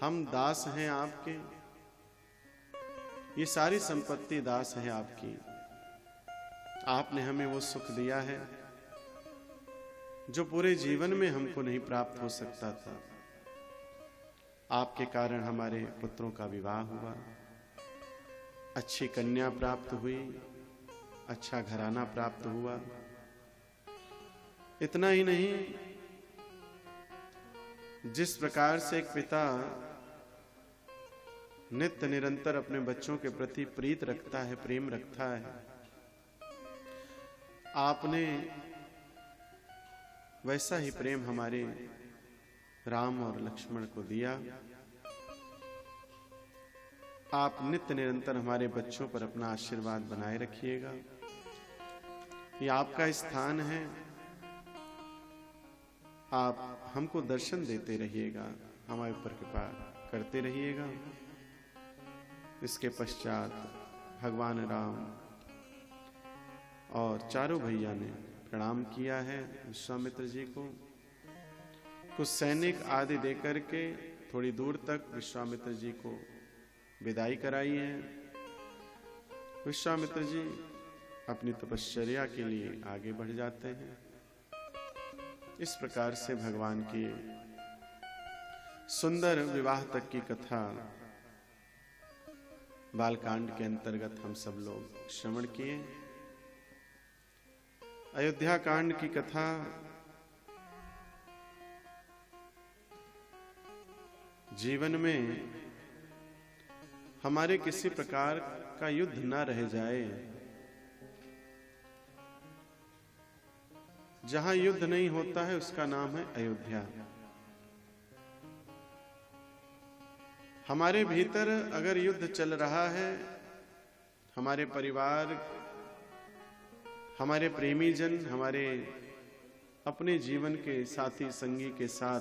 हम दास हैं आपके, ये सारी संपत्ति दास है आपकी। आपने हमें वो सुख दिया है जो पूरे जीवन में हमको नहीं प्राप्त हो सकता था। आपके कारण हमारे पुत्रों का विवाह हुआ, अच्छी कन्या प्राप्त हुई, अच्छा घराना प्राप्त हुआ। इतना ही नहीं, जिस प्रकार से एक पिता नित्य निरंतर अपने बच्चों के प्रति प्रीत रखता है, प्रेम रखता है, आपने वैसा ही प्रेम हमारे राम और लक्ष्मण को दिया। आप नित्य निरंतर हमारे बच्चों पर अपना आशीर्वाद बनाए रखिएगा। ये आपका स्थान है, आप हमको दर्शन देते रहिएगा, हमारे ऊपर कृपा करते रहिएगा। इसके पश्चात भगवान राम और चारों भैया ने प्रणाम किया है विश्वामित्र जी को। कुछ सैनिक आदि देकर के थोड़ी दूर तक विश्वामित्र जी को विदाई कराई है। विश्वामित्र जी अपनी तपश्चर्या के लिए आगे बढ़ जाते हैं। इस प्रकार से भगवान की सुंदर विवाह तक की कथा बालकांड के अंतर्गत हम सब लोग श्रवण किए। अयोध्या कांड की कथा जीवन में हमारे किसी प्रकार का युद्ध न रह जाए। जहां युद्ध नहीं होता है उसका नाम है अयोध्या। हमारे भीतर अगर युद्ध चल रहा है, हमारे परिवार, हमारे प्रेमी जन, हमारे अपने जीवन के साथी संगी के साथ,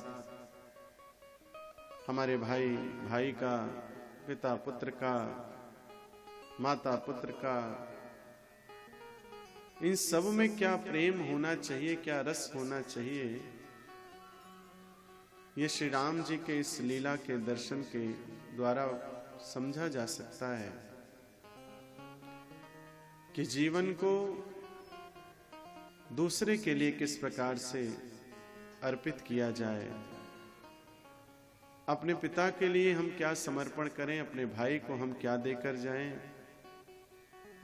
हमारे भाई भाई का, पिता पुत्र का, माता पुत्र का, इन सब में क्या प्रेम होना चाहिए, क्या रस होना चाहिए, ये श्री राम जी के इस लीला के दर्शन के द्वारा समझा जा सकता है कि जीवन को दूसरे के लिए किस प्रकार से अर्पित किया जाए। अपने पिता के लिए हम क्या समर्पण करें, अपने भाई को हम क्या देकर जाएं,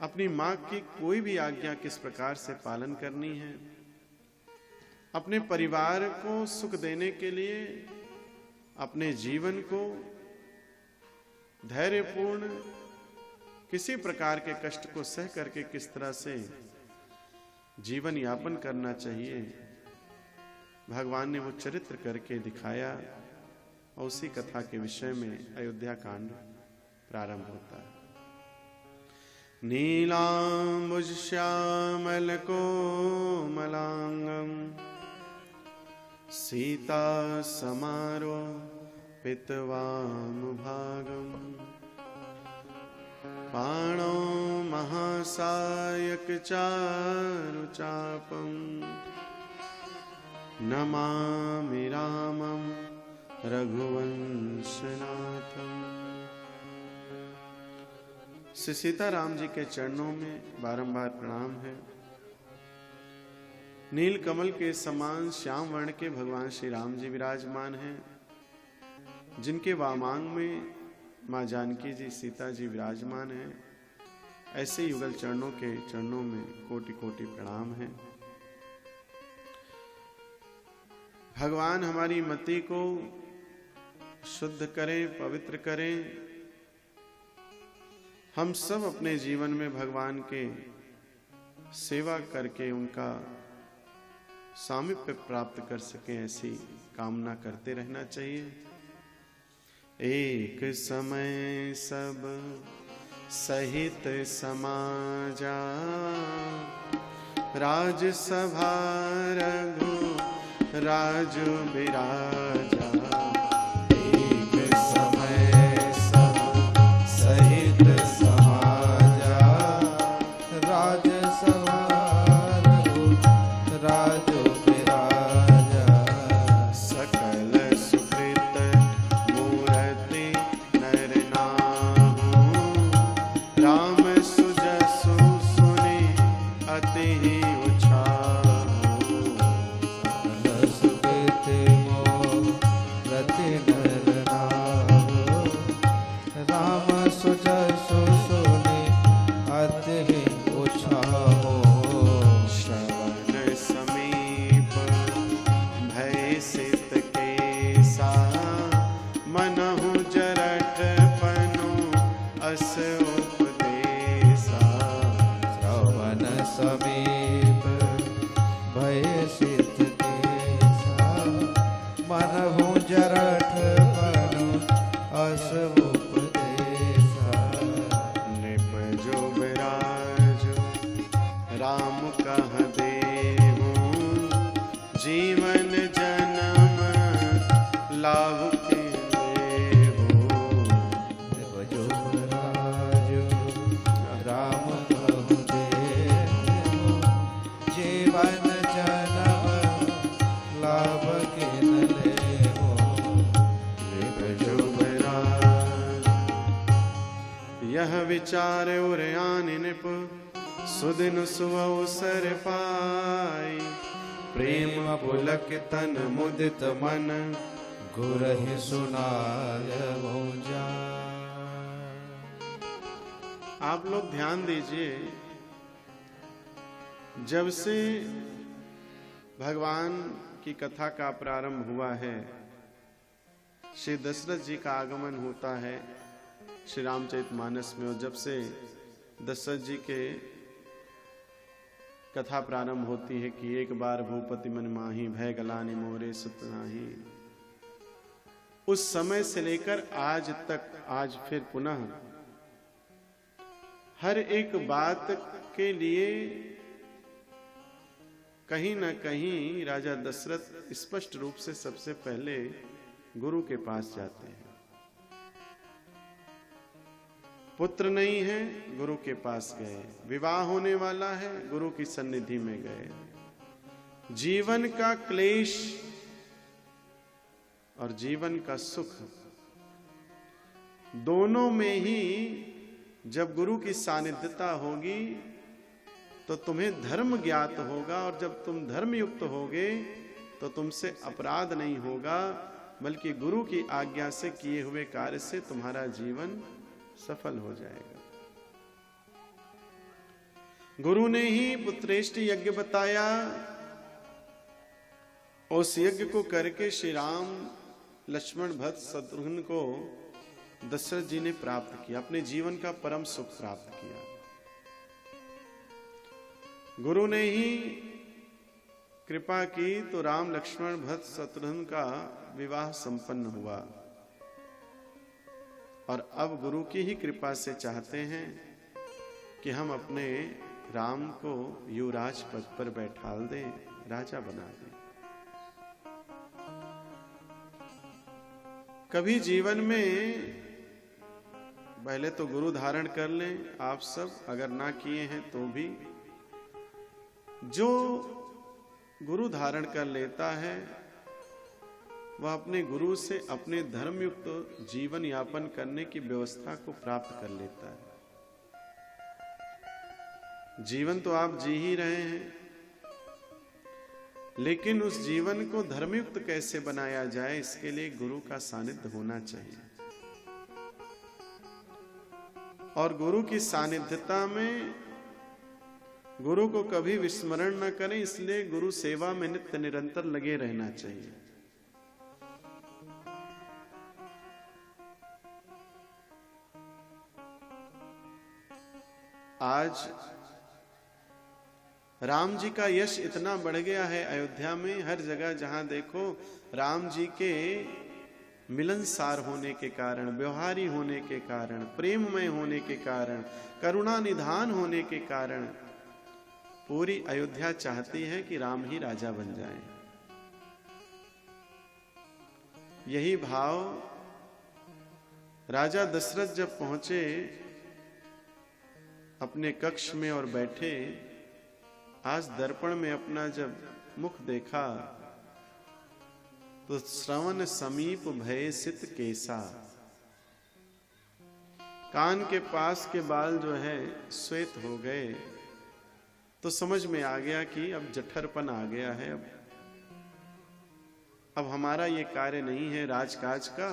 अपनी मां की कोई भी आज्ञा किस प्रकार से पालन करनी है, अपने परिवार को सुख देने के लिए अपने जीवन को धैर्यपूर्ण, किसी प्रकार के कष्ट को सह करके किस तरह से जीवन यापन करना चाहिए, भगवान ने वो चरित्र करके दिखाया। और उसी कथा के विषय में अयोध्या कांड प्रारंभ होता है। नीलांबुज श्यामल कोमलांगम सीता समारो पितवामुभागम पाणो महासायक चारुचापम नमामि रामं रघुवंशनाथम। श्री सीताराम जी के चरणों में बारंबार प्रणाम है। नील कमल के समान श्याम वर्ण के भगवान श्री राम जी विराजमान हैं, जिनके वामांग में मां जानकी जी, सीता जी विराजमान हैं। ऐसे युगल चरणों के चरणों में कोटि कोटि प्रणाम है। भगवान हमारी मति को शुद्ध करें, पवित्र करें। हम सब अपने जीवन में भगवान के सेवा करके उनका सामीप्य प्राप्त कर सकें, ऐसी कामना करते रहना चाहिए। एक समय सब सहित समाजा राजसभा रघु राजु विराजा। एक समय सब सहित समाजा राजसभा रघु राजु विराजा। सकल सुकृत मूरत विमल नाम राम सुजसु सुनि अति उछाहो श्रवण समीप भय सित केसा मनहु जरठ पनु अस उपदेसा श्रवण समीप भय सित केसा मनहु जरठ पनु अस उपदेसा निपजो बिराजो राम कह देहु जीवन जन्म लाभ के लेहु जो राजो राम कहु देहु जीवन जन्म लाभ के न लेहु निपजो बिराज यह विचार उरयान निप सुदिन सुअवसर पाई प्रेम पुलक तन मुदित मन गुरहि सुनाय जा। आप लोग ध्यान दीजिए, जब से भगवान की कथा का प्रारंभ हुआ है, श्री दशरथ जी का आगमन होता है श्री रामचरितमानस में, और जब से दशरथ जी के कथा प्रारंभ होती है कि एक बार भूपति मन माही भय गलानि मोरे सुत नाही, उस समय से लेकर आज तक, आज फिर पुनः हर एक बात के लिए कहीं ना कहीं राजा दशरथ स्पष्ट रूप से सबसे पहले गुरु के पास जाते हैं। पुत्र नहीं है, गुरु के पास गए। विवाह होने वाला है, गुरु की सन्निधि में गए। जीवन का क्लेश और जीवन का सुख दोनों में ही जब गुरु की सानिध्यता होगी तो तुम्हें धर्म ज्ञात होगा, और जब तुम धर्म युक्त होगे तो तुमसे अपराध नहीं होगा, बल्कि गुरु की आज्ञा से किए हुए कार्य से तुम्हारा जीवन सफल हो जाएगा। गुरु ने ही पुत्रेष्ट यज्ञ बताया, उस यज्ञ को करके श्री राम लक्ष्मण भरत शत्रुघ्न को दशरथ जी ने प्राप्त किया, अपने जीवन का परम सुख प्राप्त किया। गुरु ने ही कृपा की तो राम लक्ष्मण भरत शत्रुघ्न का विवाह संपन्न हुआ, और अब गुरु की ही कृपा से चाहते हैं कि हम अपने राम को युवराज पद पर बैठाल दें, राजा बना दें। कभी जीवन में पहले तो गुरु धारण कर लें आप सब, अगर ना किए हैं तो भी। जो गुरु धारण कर लेता है वह अपने गुरु से अपने धर्मयुक्त जीवन यापन करने की व्यवस्था को प्राप्त कर लेता है। जीवन तो आप जी ही रहे हैं, लेकिन उस जीवन को धर्मयुक्त कैसे बनाया जाए, इसके लिए गुरु का सानिध्य होना चाहिए। और गुरु की सानिध्यता में गुरु को कभी विस्मरण न करें, इसलिए गुरु सेवा में नित्य निरंतर लगे रहना चाहिए। आज राम जी का यश इतना बढ़ गया है अयोध्या में, हर जगह जहां देखो राम जी के मिलनसार होने के कारण, व्यवहारी होने के कारण, प्रेममय होने के कारण, करुणा निधान होने के कारण पूरी अयोध्या चाहती है कि राम ही राजा बन जाए। यही भाव राजा दशरथ जब पहुंचे अपने कक्ष में और बैठे, आज दर्पण में अपना जब मुख देखा तो श्रवण समीप भय सित केसा, कान के पास के बाल जो है श्वेत हो गए, तो समझ में आ गया कि अब जठरपन आ गया है। अब अब हमारा ये कार्य नहीं है राजकाज का,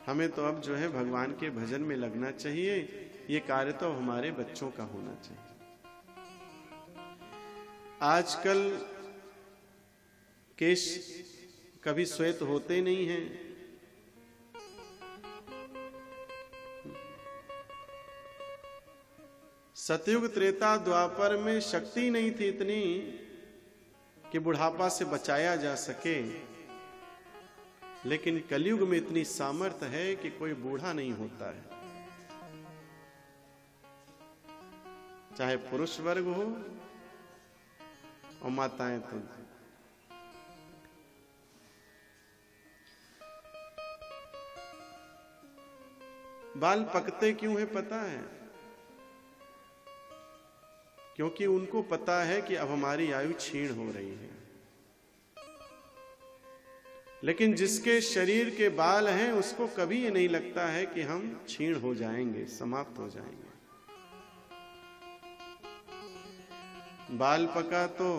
हमें तो अब जो है भगवान के भजन में लगना चाहिए। ये कार्य तो हमारे बच्चों का होना चाहिए। आजकल केश कभी श्वेत होते नहीं हैं। सतयुग त्रेता द्वापर में शक्ति नहीं थी इतनी कि बुढ़ापा से बचाया जा सके, लेकिन कलयुग में इतनी सामर्थ्य है कि कोई बूढ़ा नहीं होता है, चाहे पुरुष वर्ग हो और माताएं तो। बाल पकते क्यों है पता है? क्योंकि उनको पता है कि अब हमारी आयु क्षीण हो रही है। लेकिन जिसके शरीर के बाल हैं उसको कभी ये नहीं लगता है कि हम क्षीण हो जाएंगे, समाप्त हो जाएंगे। बाल पका तो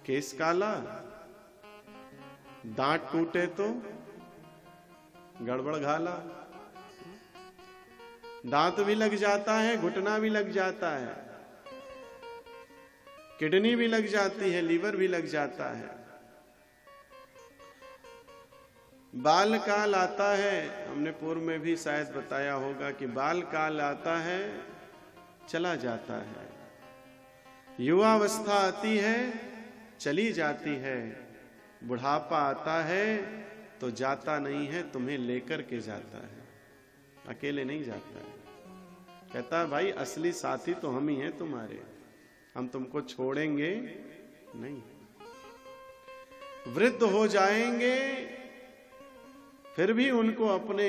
केस काला, दांत टूटे तो गड़बड़ घाला, दांत भी लग जाता है, घुटना भी लग जाता है, किडनी भी लग जाती है, लीवर भी लग जाता है। बाल काल आता है, हमने पूर्व में भी शायद बताया होगा कि बाल काल आता है, चला जाता है। युवावस्था आती है, चली जाती है। बुढ़ापा आता है तो जाता नहीं है, तुम्हें लेकर के जाता है, अकेले नहीं जाता है। कहता है भाई असली साथी तो हम ही हैं तुम्हारे, हम तुमको छोड़ेंगे नहीं। वृद्ध हो जाएंगे फिर भी उनको अपने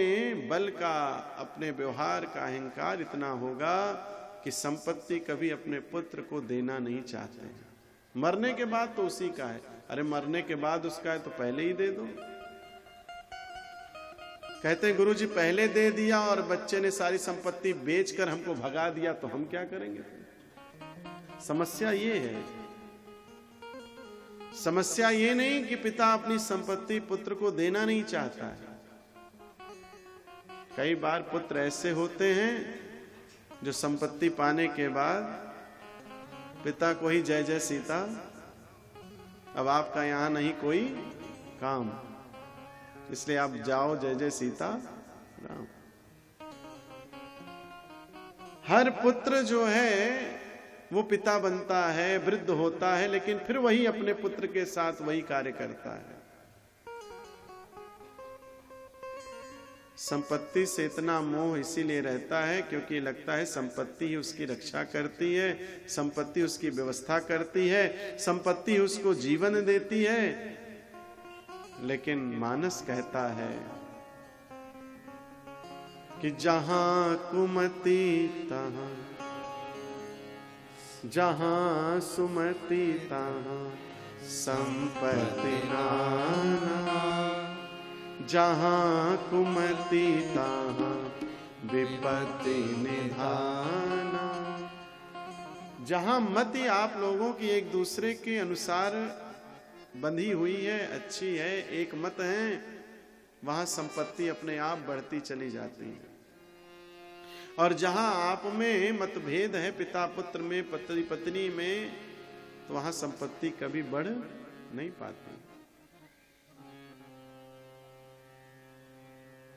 बल का, अपने व्यवहार का अहंकार इतना होगा कि संपत्ति कभी अपने पुत्र को देना नहीं चाहते। मरने के बाद तो उसी का है। अरे मरने के बाद उसका है तो पहले ही दे दो। कहते हैं गुरुजी पहले दे दिया और बच्चे ने सारी संपत्ति बेचकर हमको भगा दिया तो हम क्या करेंगे? समस्या ये है। समस्या ये नहीं कि पिता अपनी संपत्ति पुत्र को देना नहीं चाहता है। कई बार पुत्र ऐसे होते हैं जो संपत्ति पाने के बाद पिता को ही जय जय सीता, अब आपका यहां नहीं कोई काम, इसलिए आप जाओ जय जय सीता राम। हर पुत्र जो है वो पिता बनता है, वृद्ध होता है, लेकिन फिर वही अपने पुत्र के साथ वही कार्य करता है। संपत्ति से इतना मोह इसीलिए रहता है क्योंकि लगता है संपत्ति ही उसकी रक्षा करती है, संपत्ति उसकी व्यवस्था करती है, संपत्ति उसको जीवन देती है। लेकिन मानस कहता है कि जहां कुमति तहां, जहां सुमति तहां संपत्ति नाना, जहां कुमति तहां विपत्ति निधाना। जहां मति आप लोगों की एक दूसरे के अनुसार बंधी हुई है, अच्छी है, एक मत है, वहां संपत्ति अपने आप बढ़ती चली जाती है। और जहां आप में मतभेद है, पिता पुत्र में, पति पत्नी में, तो वहां संपत्ति कभी बढ़ नहीं पाती।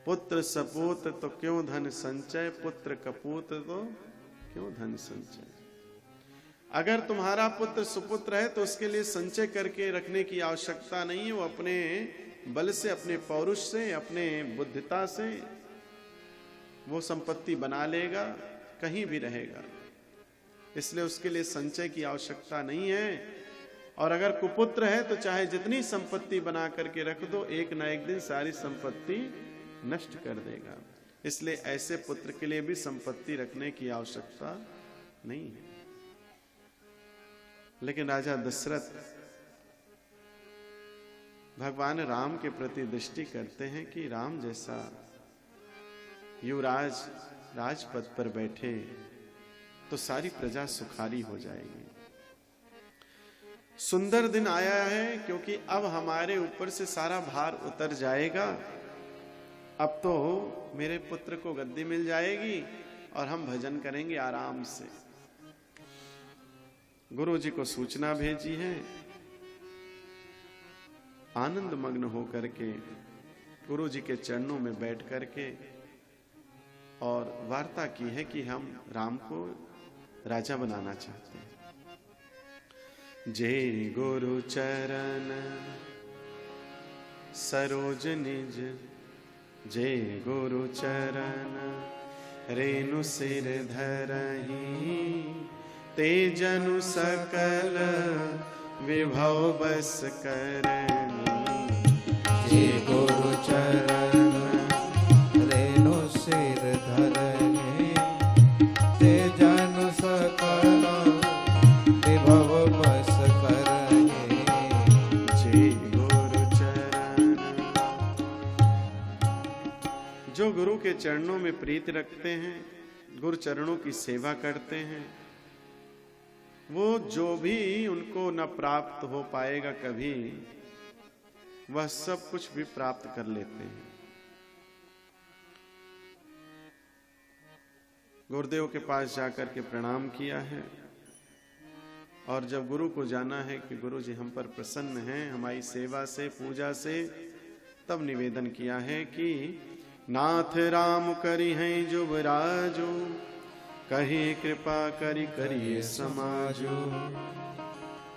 पुत्र सपूत तो क्यों धन संचय, पुत्र कपूत तो क्यों धन संचय। अगर तुम्हारा पुत्र सुपुत्र है तो उसके लिए संचय करके रखने की आवश्यकता नहीं है। वो अपने बल से, अपने पौरुष से, अपने बुद्धिता से वो संपत्ति बना लेगा, कहीं भी रहेगा, इसलिए उसके लिए संचय की आवश्यकता नहीं है। और अगर कुपुत्र है तो चाहे जितनी संपत्ति बना करके रख दो, एक ना एक दिन सारी संपत्ति नष्ट कर देगा। इसलिए ऐसे पुत्र के लिए भी संपत्ति रखने की आवश्यकता नहीं है। लेकिन राजा दशरथ भगवान राम के प्रति दृष्टि करते हैं कि राम जैसा युवराज राजपद पर बैठे तो सारी प्रजा सुखारी हो जाएगी। सुंदर दिन आया है, क्योंकि अब हमारे ऊपर से सारा भार उतर जाएगा। अब तो मेरे पुत्र को गद्दी मिल जाएगी और हम भजन करेंगे आराम से। गुरु जी को सूचना भेजी है। आनंद मग्न होकर के गुरु जी के चरणों में बैठ करके और वार्ता की है कि हम राम को राजा बनाना चाहते हैं। जय गुरु चरण सरोज निज, जय गुरु चरण रेणु सिर धरहि, तेजनु सकल विभव बस करनी। जय गुरु चरण रेणु सिर धरहि, तेजनु सकल विभव बस करहि। जय गुरु चरण। जो गुरु के चरणों में प्रीति रखते हैं, गुरु चरणों की सेवा करते हैं, वो जो भी उनको न प्राप्त हो पाएगा कभी, वह सब कुछ भी प्राप्त कर लेते हैं। गुरुदेव के पास जाकर के प्रणाम किया है और जब गुरु को जाना है कि गुरु जी हम पर प्रसन्न हैं हमारी सेवा से, पूजा से, तब निवेदन किया है कि नाथ राम करी हैं जुबराजो, कही कृपा करी करिए समाजो।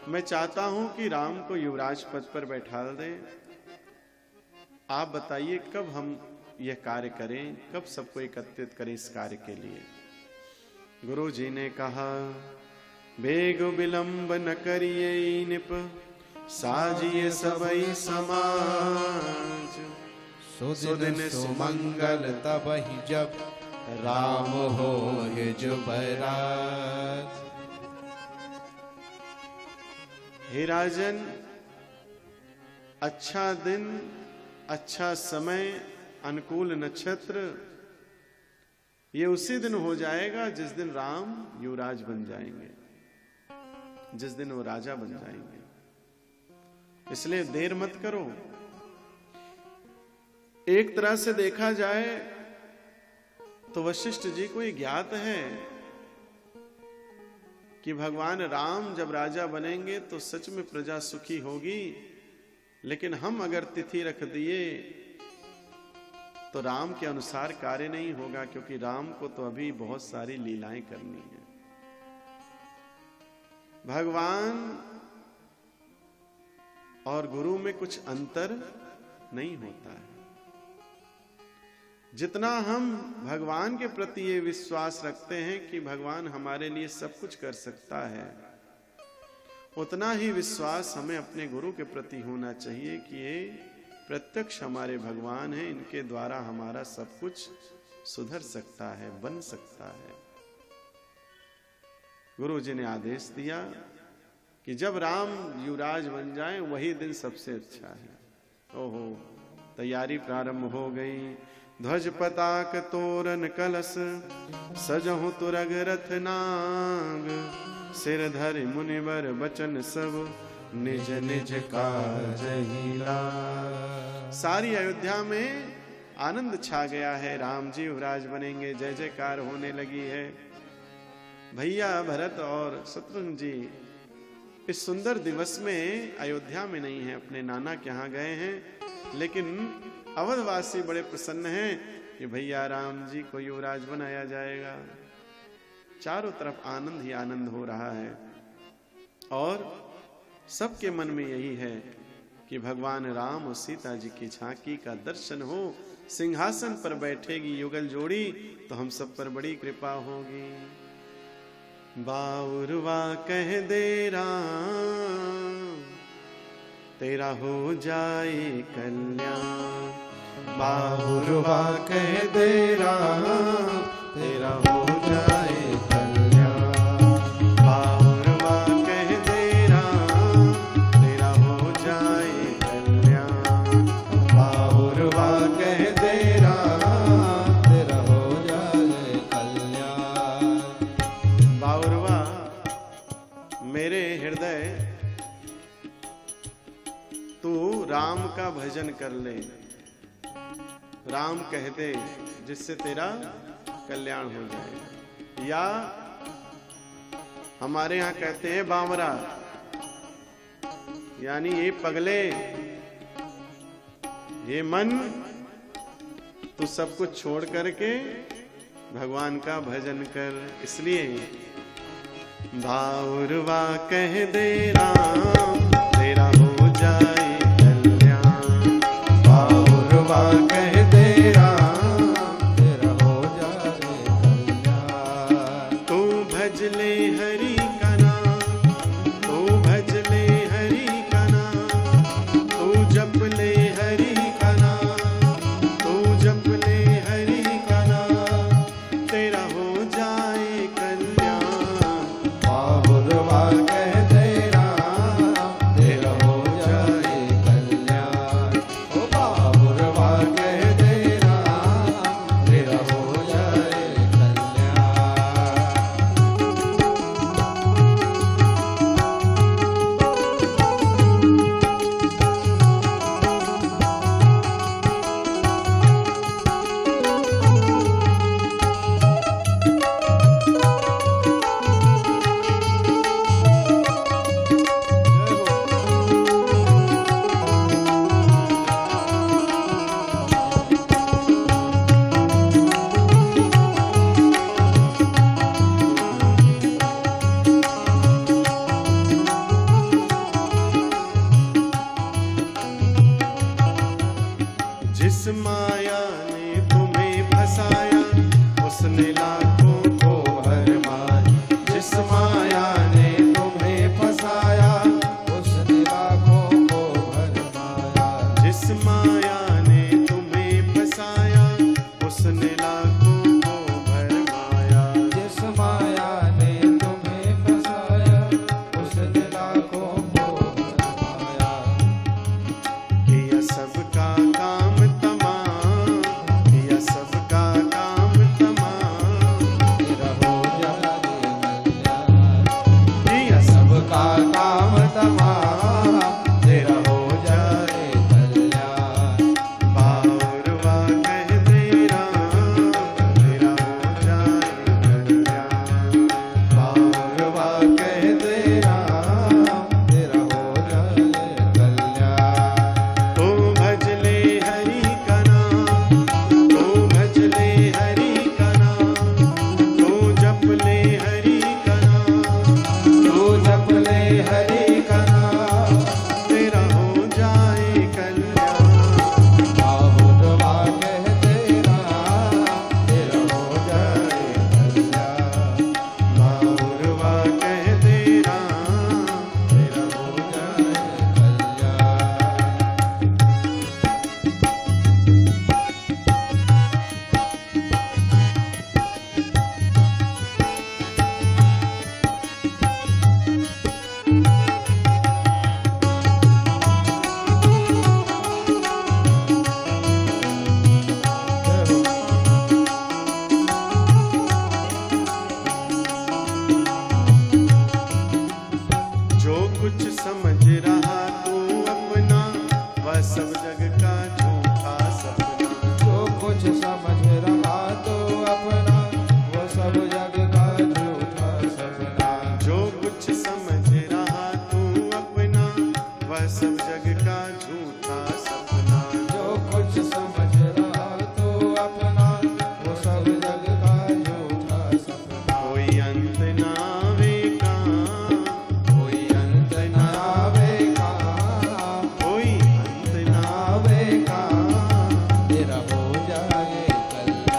मैं चाहता हूं कि राम को युवराज पद पर बैठा दे। आप बताइए कब हम यह कार्य करें, कब सबको एकत्रित करें इस कार्य के लिए। गुरु जी ने कहा, बेग विलंब न करिए निप, साजिए सबई समाज। सुदिन सुमंगल तबहि जब, राम हो जुबराज। हे राजन, अच्छा दिन, अच्छा समय, अनुकूल नक्षत्र, ये उसी दिन हो जाएगा जिस दिन राम युवराज बन जाएंगे, जिस दिन वो राजा बन जाएंगे। इसलिए देर मत करो। एक तरह से देखा जाए तो वशिष्ठ जी को ये ज्ञात है कि भगवान राम जब राजा बनेंगे तो सच में प्रजा सुखी होगी, लेकिन हम अगर तिथि रख दिए तो राम के अनुसार कार्य नहीं होगा, क्योंकि राम को तो अभी बहुत सारी लीलाएं करनी है। भगवान और गुरु में कुछ अंतर नहीं होता है। जितना हम भगवान के प्रति ये विश्वास रखते हैं कि भगवान हमारे लिए सब कुछ कर सकता है, उतना ही विश्वास हमें अपने गुरु के प्रति होना चाहिए कि ये प्रत्यक्ष हमारे भगवान हैं, इनके द्वारा हमारा सब कुछ सुधर सकता है, बन सकता है। गुरु जी ने आदेश दिया कि जब राम युवराज बन जाएं वही दिन सबसे अच्छा है। ओहो, तैयारी प्रारंभ हो गई। ध्वज पताक तोरण कलश, सजहु तुरग रथ नाग, सिर धरि मुनिवर बचन सब, निज निज काजहि लाग। सारी अयोध्या में आनंद छा गया है। राम जी युवराज बनेंगे, जय जयकार होने लगी है। भैया भरत और शत्रुघ्न जी इस सुंदर दिवस में अयोध्या में नहीं है, अपने नाना के यहाँ गए हैं, लेकिन अवधवासी बड़े प्रसन्न हैं कि भैया राम जी को युवराज बनाया जाएगा। चारों तरफ आनंद ही आनंद हो रहा है और सबके मन में यही है कि भगवान राम और सीता जी की झांकी का दर्शन हो, सिंहासन पर बैठेगी युगल जोड़ी, तो हम सब पर बड़ी कृपा होगी। बाउरवा कह दे राम, तेरा हो जाए कल्याण। बाउरवा कह दे राम, तेरा हो जाए कल्याण। बाउरवा कह दे राम, तेरा हो जाए कल्याण। बाउरवा कह दे राम, तेरा हो जाए कल्याण। बाउरवा, मेरे हृदय कर ले, राम कह दे जिससे तेरा कल्याण हो जाए। या हमारे यहाँ कहते हैं बावरा, यानी ये पगले, ये मन, तू सब कुछ छोड़ करके भगवान का भजन कर। इसलिए बाउरवा कह दे राम तेरा हो जाए कल्याण, बाउरवा कह दे राम तेरा हो जाए कल्याण। तू भज ले हरि का नाम, तू भज ले हरि का नाम, तू जप ले हरि का नाम, तू जप ले हरि का नाम, तेरा हो जाए कल्याण। बाबुरवा कह दे राम तेरा हो जाए कल्याण। ओ बाबुरवा कह दे राम तेरा हो जाए कल्याण। जिस माया ने तुम्हें फसाया उसने लाखों को भरमाया, जिस माया ने तुम्हें फसाया उसने लाखों को भरमाया। जिस माया ने तुम्हें फसाया उसने लाखों को भरमाया। जिस माया ने तुम्हें फसाया उसने लाखों को भरमाया। किया सबका काम तमाम, किया सबका काम तमाम, तेरा हो जाए कल्याण। किया सबका काम तमाम तेरा हो जाए कल्याण। बाउरवा कह दे राम तेरा हो जाए कल्याण। बाबुरवा कह दे राम तेरा हो जाए कल्याण। तू भज ले हरि का नाम, तू भज ले हरि का नाम, तू जप ले हरि का नाम, तू जप ले हरि का नाम तेरा हो जाए कल्याण। बाबुरवा कह दे राम तेरा हो जाए कल्याण। बाउरवा कह दे राम तेरा हो जाए कल्याण। जो कुछ समझ रहा तू अपना वह सब जग का झूठा सपना। जो कुछ समझ रहा तो अपना वो सब जग का झूठा सपना। जो कुछ समझ रहा तू अपना वह सब जग का झूठा सपना। जो कुछ समझ रहा तो अपना वो सब जग का झूठा सपना। कोई अंत ना आवेगा, कोई अंत न आवेगा, कोई अंत ना आवेगा, तेरा हो जाए कल्याण।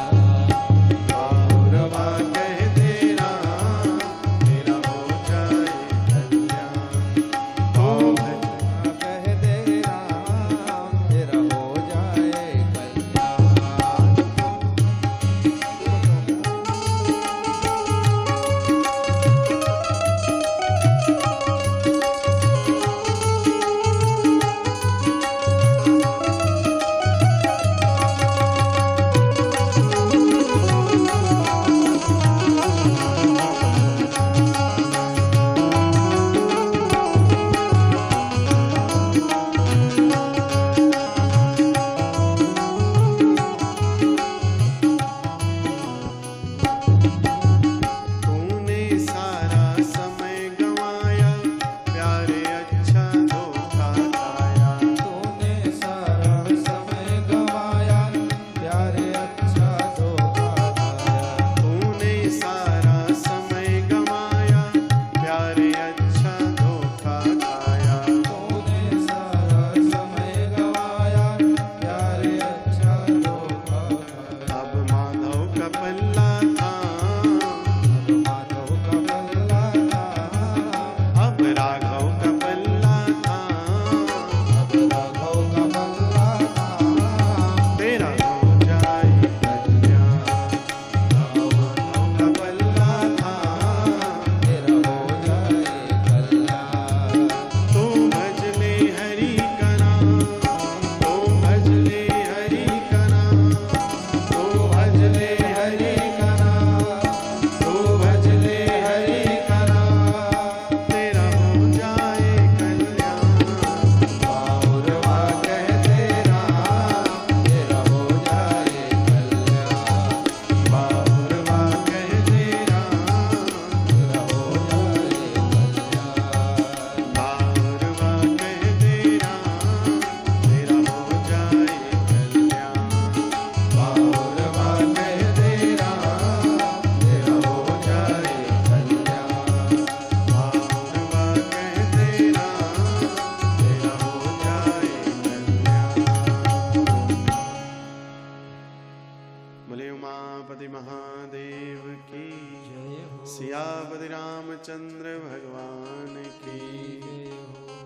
बोले उमापति महादेव की जय हो। सियापति रामचंद्र भगवान की। जय हो।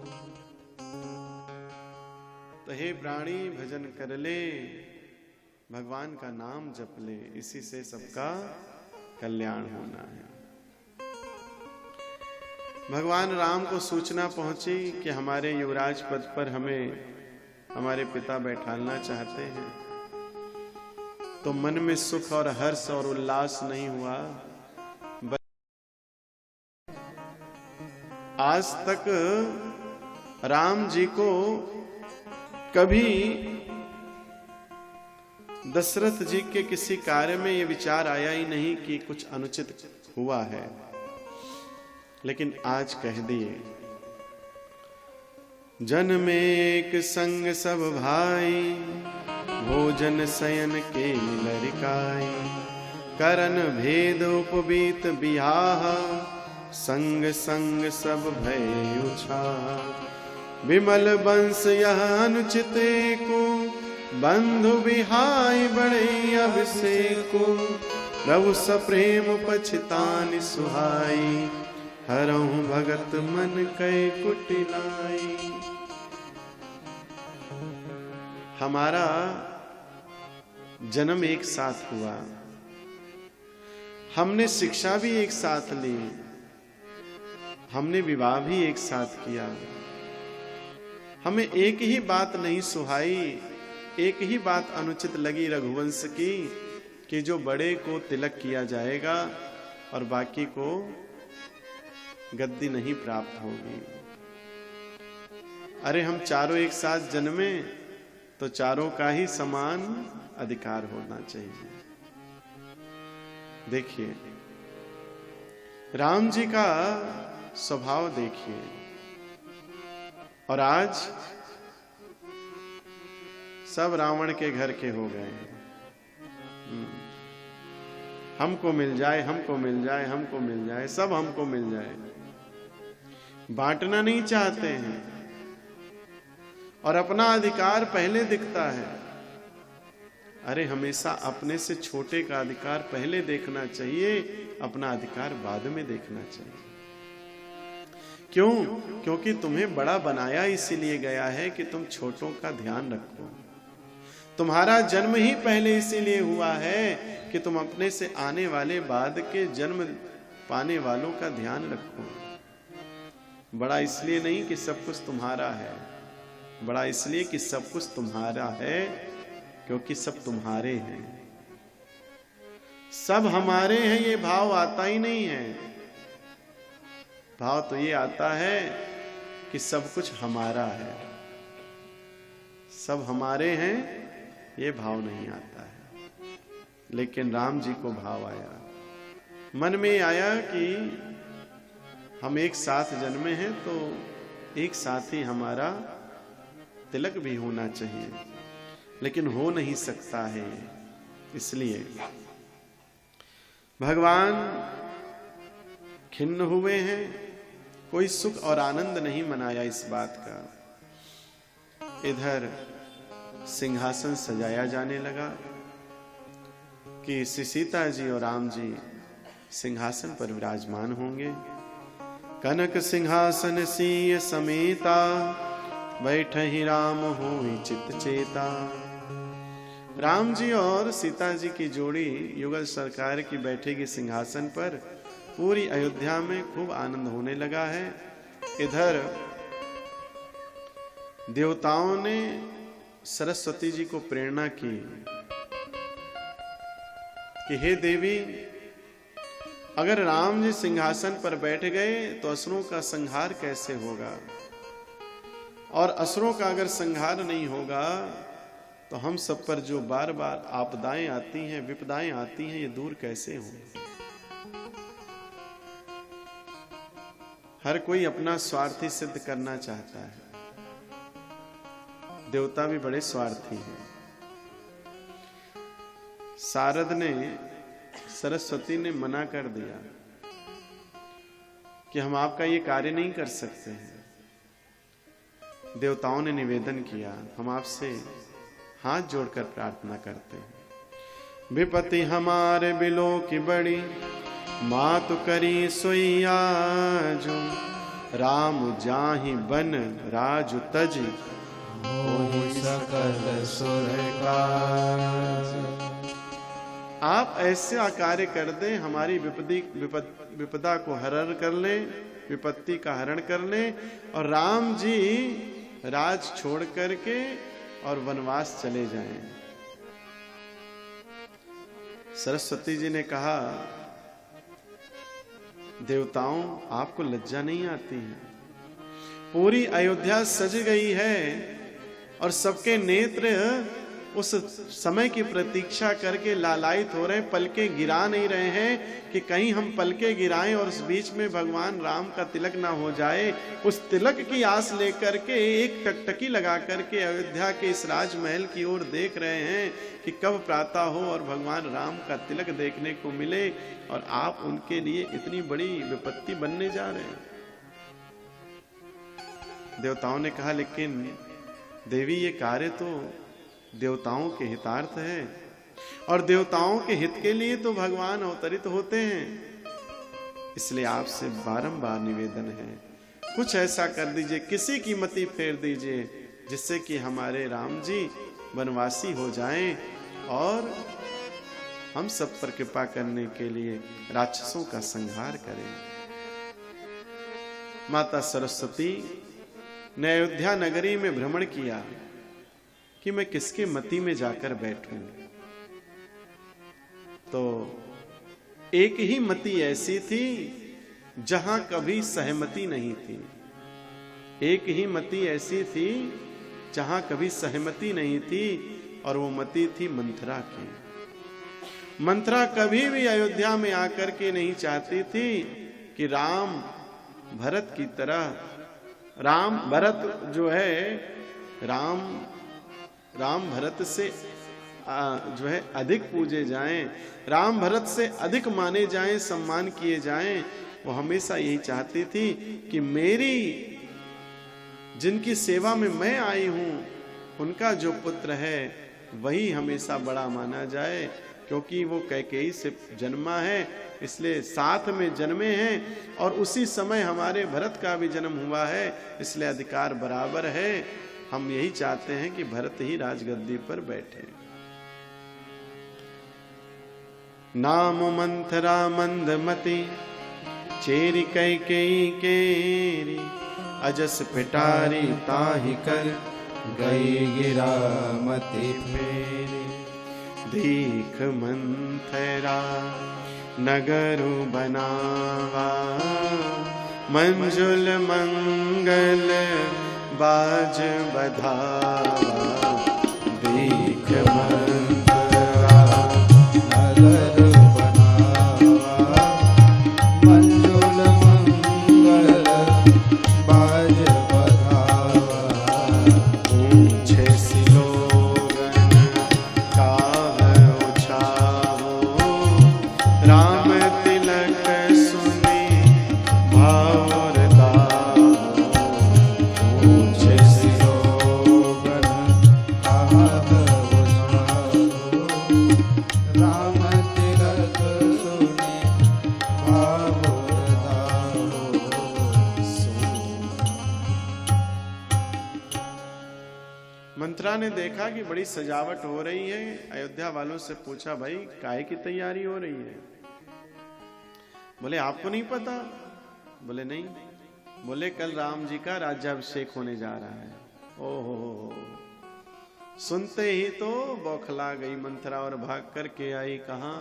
तो हे प्राणी भजन कर ले, भगवान का नाम जप ले, इसी से सबका कल्याण होना है। भगवान राम को सूचना पहुंची कि हमारे युवराज पद पर हमें हमारे पिता बैठालना चाहते हैं, तो मन में सुख और हर्ष और उल्लास नहीं हुआ। आज तक राम जी को कभी दशरथ जी के किसी कार्य में यह विचार आया ही नहीं कि कुछ अनुचित हुआ है, लेकिन आज कह दिए। जन में एक संग सब भाई, भोजन शयन के लरिकाई, करन भेद उपबीत बियाह, संग संग सब भय उछाह। विमल वंश यह अनुचित को, बंधु बिहाई बड़े अभिषेको। प्रभु सप्रेम पछतानि सुहाई, हरहु भगत मन कै कुटिलाई। हमारा जन्म एक साथ हुआ, हमने शिक्षा भी एक साथ ली, हमने विवाह भी एक साथ किया। हमें एक ही बात नहीं सुहाई, एक ही बात अनुचित लगी रघुवंश की, कि जो बड़े को तिलक किया जाएगा और बाकी को गद्दी नहीं प्राप्त होगी। अरे हम चारों एक साथ जन्मे तो चारों का ही समान अधिकार होना चाहिए। देखिए राम जी का स्वभाव देखिए, और आज सब रावण के घर के हो गए हैं। हमको मिल जाए, हमको मिल जाए, हमको मिल जाए, सब हमको मिल जाए। बांटना नहीं चाहते हैं और अपना अधिकार पहले दिखता है। अरे हमेशा अपने से छोटे का अधिकार पहले देखना चाहिए, अपना अधिकार बाद में देखना चाहिए। क्यों? क्योंकि तुम्हें बड़ा बनाया इसीलिए गया है कि तुम छोटों का ध्यान रखो। तुम्हारा जन्म ही पहले इसीलिए हुआ है कि तुम अपने से आने वाले बाद के जन्म पाने वालों का ध्यान रखो। बड़ा इसलिए नहीं कि सब कुछ तुम्हारा है, बड़ा इसलिए कि सब कुछ तुम्हारा है, क्योंकि सब तुम्हारे हैं। सब हमारे हैं ये भाव आता ही नहीं है। भाव तो ये आता है कि सब कुछ हमारा है, सब हमारे हैं, ये भाव नहीं आता है। लेकिन राम जी को भाव आया, मन में आया कि हम एक साथ जन्मे हैं तो एक साथ ही हमारा तिलक भी होना चाहिए, लेकिन हो नहीं सकता है। इसलिए भगवान खिन्न हुए हैं, कोई सुख और आनंद नहीं मनाया इस बात का। इधर सिंहासन सजाया जाने लगा कि श्री सीता जी और राम जी सिंहासन पर विराजमान होंगे। कनक सिंहासन सिंह समेता, बैठहि राम होई चित चेता। राम जी और सीता जी की जोड़ी युगल सरकार की बैठेगी सिंहासन पर। पूरी अयोध्या में खूब आनंद होने लगा है। इधर देवताओं ने सरस्वती जी को प्रेरणा की कि हे देवी, अगर राम जी सिंहासन पर बैठ गए तो असुरों का संहार कैसे होगा, और असुरों का अगर संहार नहीं होगा तो हम सब पर जो बार बार आपदाएं आती हैं, विपदाएं आती हैं, ये दूर कैसे होंगी। हर कोई अपना स्वार्थी सिद्ध करना चाहता है। देवता भी बड़े स्वार्थी हैं। सारद ने, सरस्वती ने मना कर दिया कि हम आपका ये कार्य नहीं कर सकते हैं। देवताओं ने निवेदन किया, हम आपसे हाथ जोड़कर प्रार्थना करते हैं, विपत्ति हमारे बिलो की बड़ी, मात करी सोई आजो, राम जाहि बन राजु तजी, होहि सकल सुर काज। आप ऐसे कार्य कर दे, हमारी विपदा को हरण कर ले, विपत्ति का हरण कर ले, और राम जी राज छोड़ करके और वनवास चले जाएं। सरस्वती जी ने कहा, देवताओं आपको लज्जा नहीं आती है? पूरी अयोध्या सज गई है और सबके नेत्र उस समय की प्रतीक्षा करके लालायित हो रहे, पलके गिरा नहीं रहे हैं कि कहीं हम पलके गिराएं और उस बीच में भगवान राम का तिलक ना हो जाए। उस तिलक की आस लेकर के एक टकटकी लगा करके अयोध्या के इस राजमहल की ओर देख रहे हैं कि कब प्रातः हो और भगवान राम का तिलक देखने को मिले, और आप उनके लिए इतनी बड़ी विपत्ति बनने जा रहे हैं। देवताओं ने कहा, लेकिन देवी ये कार्य तो देवताओं के हितार्थ है, और देवताओं के हित के लिए तो भगवान अवतरित होते हैं। इसलिए आपसे बारंबार निवेदन है, कुछ ऐसा कर दीजिए, किसी की मति फेर दीजिए, जिससे कि हमारे राम जी वनवासी हो जाएं और हम सब पर कृपा करने के लिए राक्षसों का संहार करें। माता सरस्वती ने अयोध्या नगरी में भ्रमण किया कि मैं किसके मति में जाकर बैठूं। तो एक ही मति ऐसी थी जहां कभी सहमति नहीं थी, एक ही मति ऐसी थी जहां कभी सहमति नहीं थी, और वो मति थी मंथरा की। मंथरा कभी भी अयोध्या में आकर के नहीं चाहती थी कि राम भरत की तरह, राम भरत जो है, राम भरत से जो है अधिक पूजे जाएं, राम भरत से अधिक माने जाएं, सम्मान किए जाएं। वो हमेशा यही चाहती थी कि मेरी, जिनकी सेवा में मैं आई हूं, उनका जो पुत्र है वही हमेशा बड़ा माना जाए, क्योंकि वो कैकेयी से जन्मा है, इसलिए साथ में जन्मे हैं, और उसी समय हमारे भरत का भी जन्म हुआ है, इसलिए अधिकार बराबर है। हम यही चाहते हैं कि भरत ही राजगद्दी पर बैठे। नाम मंथरा मंदमती, चेरी कैकेयी केरी, अजस पिटारी ताहि कर, गई गिरा मति फेरी। दीख मंथरा नगरु बनावा, मंजुल मंगल बाज बधावा। दीख मंथरा नगर बनावा, मंजुल मंगल बाज बधावा। ऊंचे सिलोगन काह उछावो, राम तिलक सुनी भावर दावो। ऊंचे सिलोगन काह उछावो, राम तिलक सुनी भावर दावो। मंत्रा ने देखा कि बड़ी सजावट हो रही है। अयोध्या वालों से पूछा, भाई काहे की तैयारी हो रही है? बोले आपको नहीं पता? बोले नहीं। बोले कल राम जी का राज्याभिषेक होने जा रहा है। ओहो, सुनते ही तो बौखला गई मंत्रा और भाग करके आई कहां?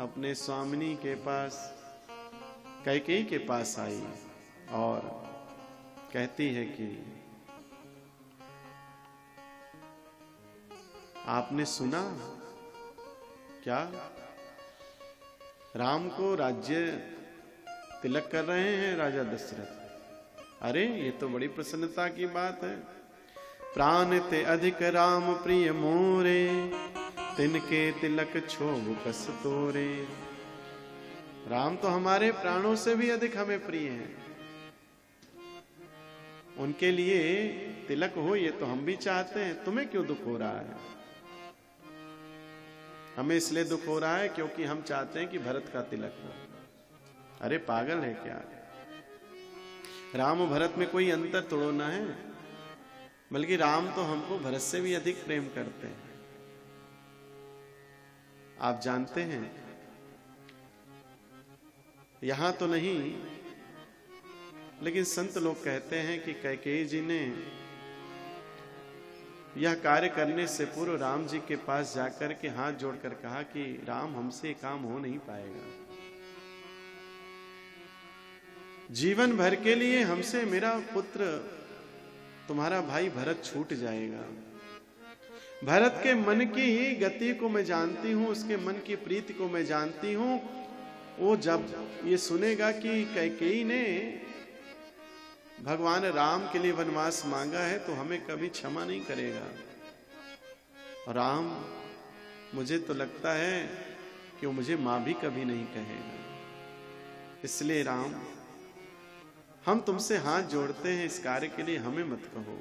अपने स्वामिनी के पास, कैकेयी के पास आई और कहती है कि आपने सुना क्या? राम को राज्य तिलक कर रहे हैं राजा दशरथ। अरे ये तो बड़ी प्रसन्नता की बात है। प्राण ते अधिक राम प्रिय मोरे, तिनके तिलक छोभ कस तोरे। राम तो हमारे प्राणों से भी अधिक हमें प्रिय हैं, उनके लिए तिलक हो ये तो हम भी चाहते हैं, तुम्हें क्यों दुख हो रहा है? हमें इसलिए दुख हो रहा है क्योंकि हम चाहते हैं कि भरत का तिलक हो। अरे पागल है क्या? राम और भरत में कोई अंतर थोड़ा ना है, बल्कि राम तो हमको भरत से भी अधिक प्रेम करते हैं। आप जानते हैं, यहां तो नहीं, लेकिन संत लोग कहते हैं कि कैकेयी जी ने यह कार्य करने से पूर्व राम जी के पास जाकर के हाथ जोड़कर कहा कि राम, हमसे काम हो नहीं पाएगा, जीवन भर के लिए हमसे मेरा पुत्र तुम्हारा भाई भरत छूट जाएगा। भरत के मन की ही गति को मैं जानती हूं, उसके मन की प्रीति को मैं जानती हूं। वो जब ये सुनेगा कि कैकेयी ने भगवान राम के लिए वनवास मांगा है तो हमें कभी क्षमा नहीं करेगा। राम, मुझे तो लगता है कि वो मुझे मां भी कभी नहीं कहेगा। इसलिए राम, हम तुमसे हाथ जोड़ते हैं, इस कार्य के लिए हमें मत कहो।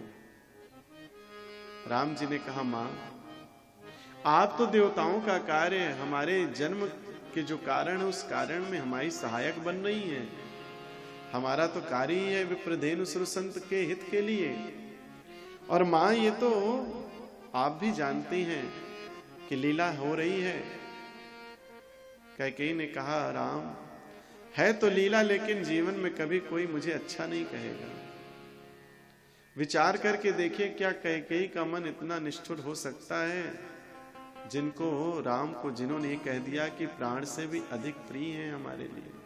राम जी ने कहा, मां, आप तो देवताओं का कार्य, हमारे जन्म के जो कारण है उस कारण में हमारी सहायक बन रही है। हमारा तो कार्य ही है विप्रधेनु सुरसंत के हित के लिए। और मां, ये तो आप भी जानती हैं कि लीला हो रही है। कैकेयी ने कहा, राम, है तो लीला, लेकिन जीवन में कभी कोई मुझे अच्छा नहीं कहेगा। विचार करके देखिए, क्या कैकेयी का मन इतना निष्ठुर हो सकता है, जिनको राम को जिन्होंने ये कह दिया कि प्राण से भी अधिक प्रिय हैं हमारे लिए।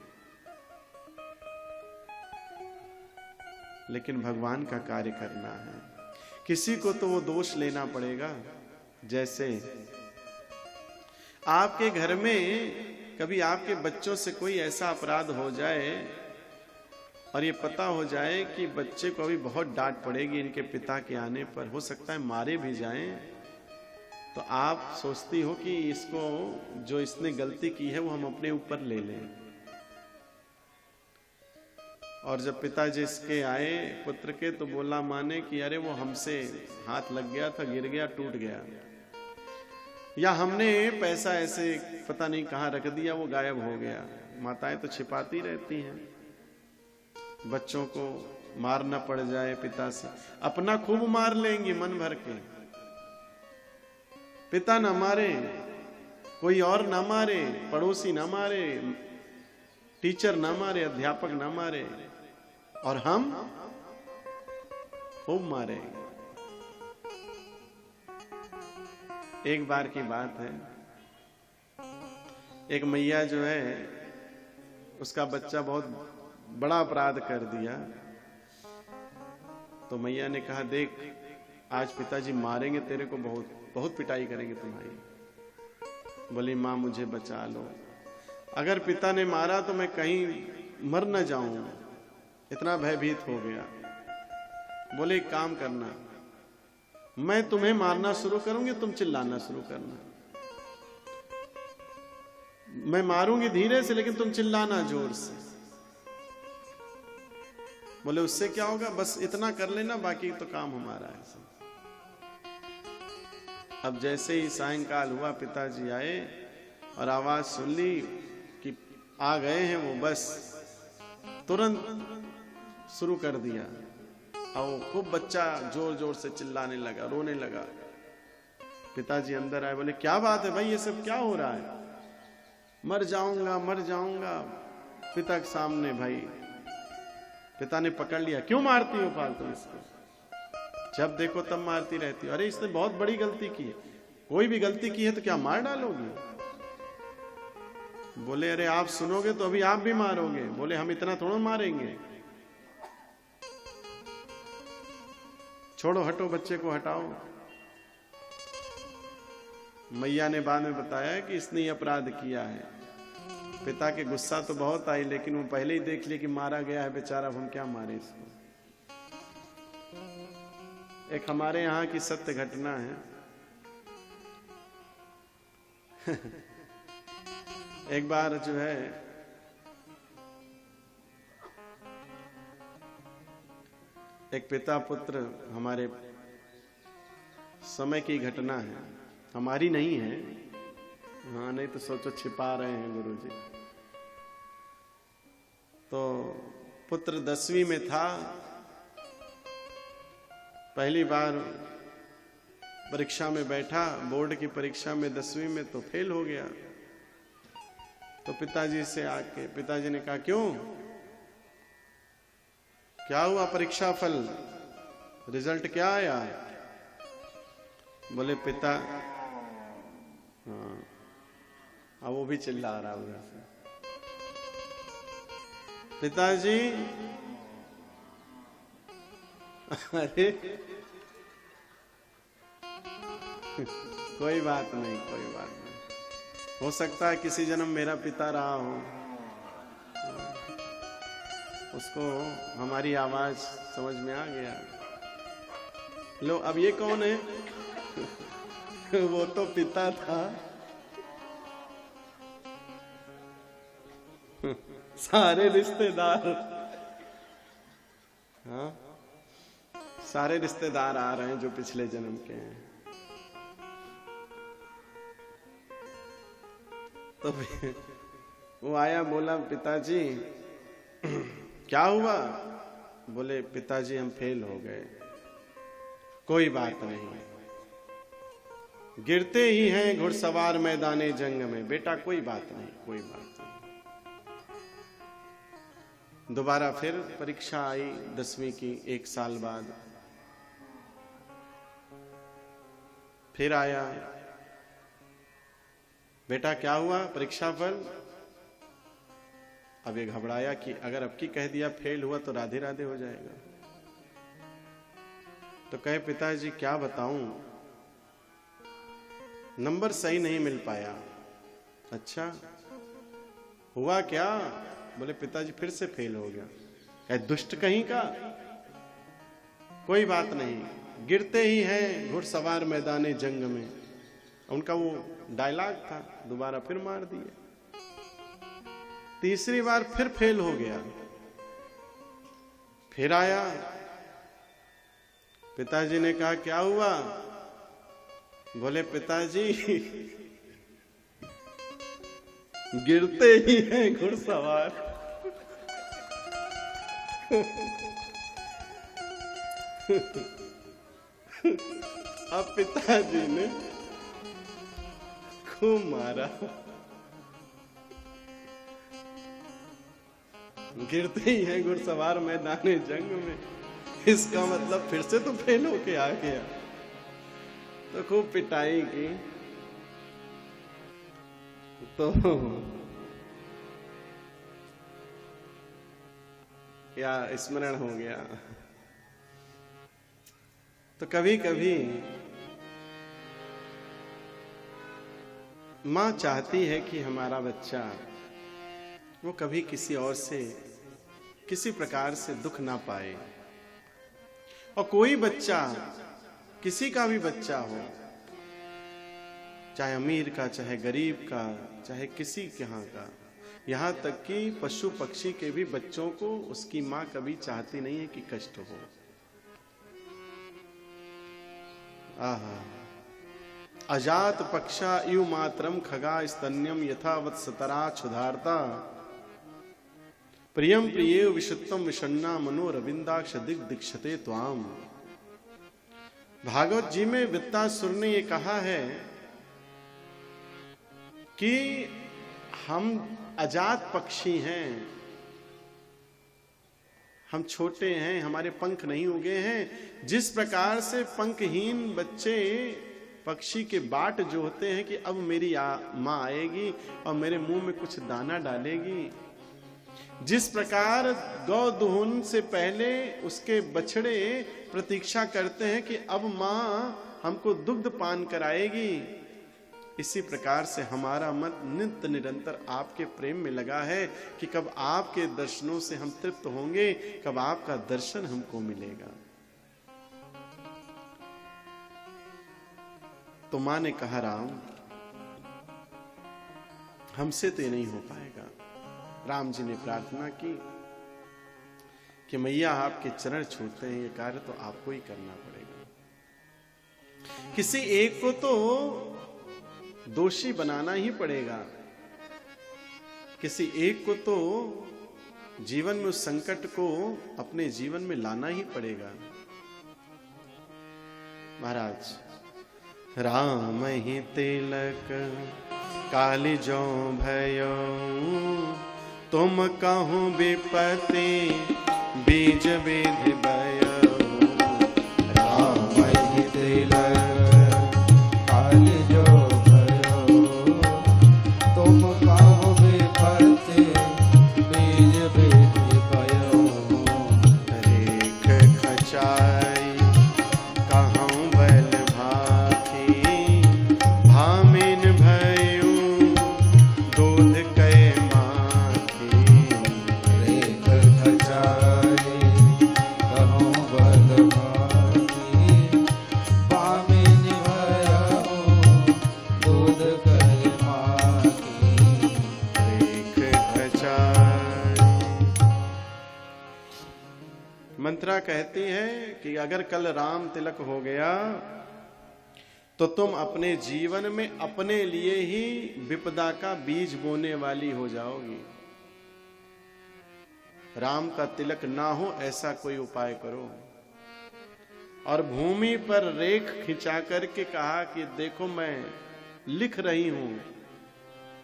लेकिन भगवान का कार्य करना है, किसी को तो वो दोष लेना पड़ेगा। जैसे आपके घर में कभी आपके बच्चों से कोई ऐसा अपराध हो जाए और ये पता हो जाए कि बच्चे को अभी बहुत डांट पड़ेगी इनके पिता के आने पर, हो सकता है मारे भी जाएं, तो आप सोचती हो कि इसको, जो इसने गलती की है वो हम अपने ऊपर ले लें। और जब पिताजी इसके आए पुत्र के, तो बोला मां ने कि अरे वो हमसे हाथ लग गया था, गिर गया, टूट गया, या हमने पैसा ऐसे पता नहीं कहां रख दिया, वो गायब हो गया। माताएं तो छिपाती रहती हैं, बच्चों को मार न पड़ जाए पिता से, अपना खूब मार लेंगी मन भर के। पिता न मारे, कोई और न मारे, पड़ोसी न मारे, टीचर न मारे, अध्यापक न मारे, और हम खूब मारे। एक बार की बात है, एक मैया जो है, उसका बच्चा बहुत बड़ा अपराध कर दिया, तो मैया ने कहा, देख आज पिताजी मारेंगे तेरे को, बहुत बहुत पिटाई करेंगे तुम्हारी। बोली, मां मुझे बचा लो, अगर पिता ने मारा तो मैं कहीं मर न जाऊं, इतना भयभीत हो गया। बोले, एक काम करना, मैं तुम्हें मारना शुरू करूंगी, तुम चिल्लाना शुरू करना। मैं मारूंगी धीरे से, लेकिन तुम चिल्लाना जोर से। बोले, उससे क्या होगा, बस इतना कर लेना, बाकी तो काम हमारा है। अब जैसे ही सायंकाल हुआ, पिताजी आए और आवाज सुन ली कि आ गए हैं वो, बस तुरंत शुरू कर दिया। और खूब बच्चा जोर जोर से चिल्लाने लगा, रोने लगा। पिताजी अंदर आए, बोले, क्या बात है भाई, ये सब क्या हो रहा है? मर जाऊंगा, मर जाऊंगा। पिता के सामने भाई, पिता ने पकड़ लिया, क्यों मारती हो फालतू इसको, जब देखो तब मारती रहती हो। अरे इसने बहुत बड़ी गलती की है, कोई भी गलती की है तो क्या मार डालोगी? बोले, अरे आप सुनोगे तो अभी आप भी मारोगे। बोले, हम इतना थोड़ा मारेंगे, छोड़ो, हटो, बच्चे को हटाओ। मैया ने बाद में बताया कि इसने ही अपराध किया है। पिता के गुस्सा तो बहुत आई, लेकिन वो पहले ही देख लिया कि मारा गया है बेचारा, अब हम क्या मारे इसको। एक हमारे यहाँ की सत्य घटना है। एक बार जो है, एक पिता पुत्र, हमारे समय की घटना है, हमारी नहीं है, हाँ, नहीं तो सोचो छिपा रहे हैं गुरुजी। तो पुत्र 10वीं में था, पहली बार परीक्षा में बैठा, बोर्ड की परीक्षा में 10वीं में, तो फेल हो गया। तो पिताजी से आके, पिताजी ने कहा क्यों, क्या हुआ, परीक्षा फल रिजल्ट क्या आया? बोले पिता, हाँ, अब वो भी चिल्ला रहा उधर से, पिताजी अरे कोई बात नहीं, कोई बात नहीं, हो सकता है किसी जन्म मेरा पिता रहा हो, उसको हमारी आवाज समझ में आ गया। लो, अब ये कौन है? वो तो पिता था। सारे रिश्तेदार, हाँ, सारे रिश्तेदार आ रहे हैं जो पिछले जन्म के हैं। तो वो आया, बोला पिताजी क्या हुआ? बोले पिताजी हम फेल हो गए। कोई बात नहीं, गिरते ही हैं घुड़सवार मैदाने जंग में। बेटा कोई बात नहीं, कोई बात नहीं। दोबारा फिर परीक्षा आई 10वीं की, 1 साल बाद फिर आया, बेटा क्या हुआ परीक्षा फल? अब ये घबराया कि अगर अब की कह दिया फेल हुआ तो राधे राधे हो जाएगा। तो कहे पिताजी क्या बताऊं, नंबर सही नहीं मिल पाया। अच्छा हुआ क्या? बोले पिताजी फिर से फेल हो गया। कहे दुष्ट कहीं का, कोई बात नहीं, गिरते ही हैं घुड़सवार मैदाने जंग में। उनका वो डायलॉग था, दोबारा फिर मार दिए। तीसरी बार फिर फेल हो गया। फिर आया, पिताजी ने कहा क्या हुआ? बोले पिताजी गिरते ही हैं घुड़सवार। अब पिताजी ने खूब मारा। गिरते ही हैं घुड़सवार मैदाने जंग में, इसका मतलब फिर से तो फेल होके आ गया। तो खूब पिटाई की। तो क्या स्मरण हो गया। तो कभी कभी मां चाहती है कि हमारा बच्चा वो कभी किसी और से किसी प्रकार से दुख ना पाए। और कोई बच्चा, किसी का भी बच्चा हो, चाहे अमीर का, चाहे गरीब का, चाहे किसी के यहाँ का, यहाँ तक कि पशु पक्षी के भी बच्चों को उसकी मां कभी चाहती नहीं है कि कष्ट हो। आहा, अजात पक्षा इव मात्रम खगा स्तन्यम यथावत सतरा क्षुधारता प्रियम प्रिये विशुद्धम विषण्णा मनो रविंदाक्ष दिग दीक्षते त्वाम। भागवत जी में वित्तासुर ने ये कहा है कि हम अजात पक्षी हैं, हम छोटे हैं, हमारे पंख नहीं उगे हैं। जिस प्रकार से पंखहीन बच्चे पक्षी के बाट जो होते हैं कि अब मेरी माँ आएगी और मेरे मुंह में कुछ दाना डालेगी, जिस प्रकार गौ दुहन से पहले उसके बछड़े प्रतीक्षा करते हैं कि अब माँ हमको दुग्ध पान कराएगी, इसी प्रकार से हमारा मन नित्य निरंतर आपके प्रेम में लगा है कि कब आपके दर्शनों से हम तृप्त होंगे, कब आपका दर्शन हमको मिलेगा। तो मां ने कहा राम हमसे तो नहीं हो पाएगा। राम जी ने प्रार्थना की कि मैया आपके चरण छूते हैं, ये कार्य तो आपको ही करना पड़ेगा। किसी एक को तो दोषी बनाना ही पड़ेगा। किसी एक को तो जीवन में उस संकट को अपने जीवन में लाना ही पड़ेगा। महाराज, राम ही तिलक काली जो भयो, तुम कहूँ विपत्ति बीज विधि भयो। राम ही तिलक काली जो भयो, तुम कहो विपत्ति बीज विधि भयो। रेख खचाई कहूँ बल भाखी, भामिन भयो दूध कै माखी। रेख खचाई कहूँ बल भाखी, भामिन भयो दूध कै माखी। रेख खचाई। मंत्रा कहती है कि अगर कल राम तिलक हो गया तो तुम अपने जीवन में अपने लिए ही विपदा का बीज बोने वाली हो जाओगी। राम का तिलक ना हो ऐसा कोई उपाय करो। और भूमि पर रेख खिंचा करके कहा कि देखो मैं लिख रही हूं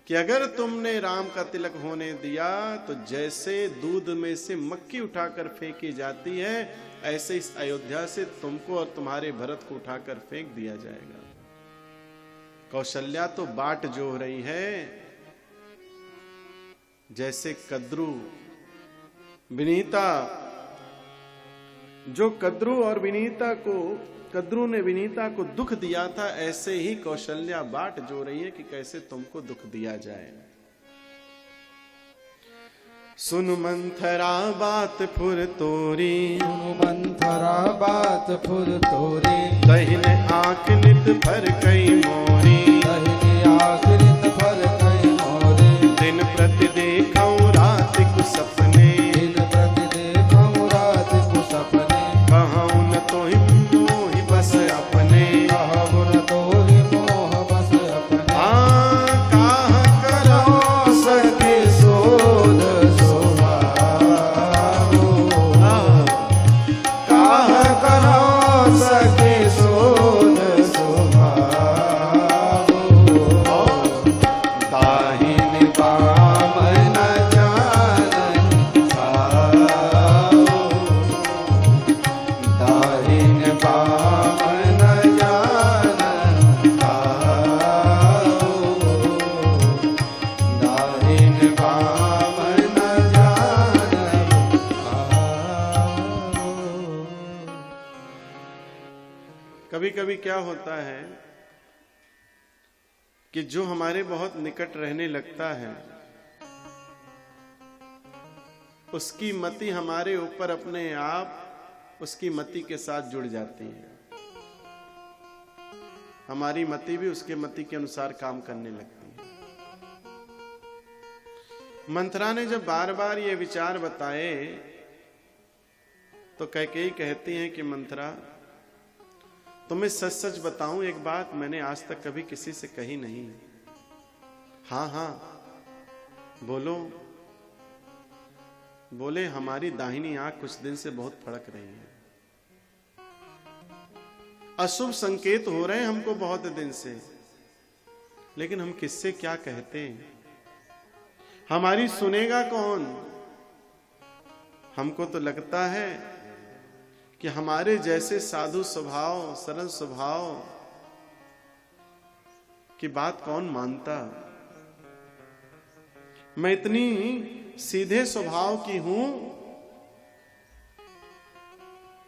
कि अगर तुमने राम का तिलक होने दिया तो जैसे दूध में से मक्खी उठाकर फेंकी जाती है, ऐसे इस अयोध्या से तुमको और तुम्हारे भरत को उठाकर फेंक दिया जाएगा। कौशल्या तो बाट जोह रही है, जैसे कद्रू विनीता, जो कद्रू और विनीता को, कद्रू ने विनीता को दुख दिया था, ऐसे ही कौशल्या बाट जो रही है कि कैसे तुमको दुख दिया जाए। सुन मंथरा बात फुर तोरी, सुनु मंथरा बात फुर तोरी, दहिने आंख नित भर कई मोरी। दहिने आँख नित भर कई मोरी, दिन प्रति देखऊं रात को सपने, दिन प्रति देखऊं रात को सपने। कहूं न तो ही बस अपने, कहूं न तोहि मोह बस अपने। काह करो सखी सोध सुहाओ, काह करो सखी सोध सुहाओ। दाहिने काम न जानन खाओ, दाहिने काम न जानन खाओ, दाहिने काम न जानन खाओ। कभी कभी क्या होता है कि जो हमारे बहुत निकट रहने लगता है, उसकी मति हमारे ऊपर अपने आप उसकी मति के साथ जुड़ जाती है। हमारी मति भी उसके मति के अनुसार काम करने लगती है। मंथरा ने जब बार बार ये विचार बताए तो कैकेयी कहती हैं कि मंथरा, तुम्हें सच सच बताऊं, एक बात मैंने आज तक कभी किसी से कही नहीं। हाँ हाँ बोलो। बोले, हमारी दाहिनी आंख कुछ दिन से बहुत फड़क रही है, अशुभ संकेत हो रहे हैं हमको बहुत दिन से, लेकिन हम किससे क्या कहते हैं, हमारी सुनेगा कौन। हमको तो लगता है कि हमारे जैसे साधु स्वभाव, सरल स्वभाव की बात कौन मानता। मैं इतनी सीधे स्वभाव की हूं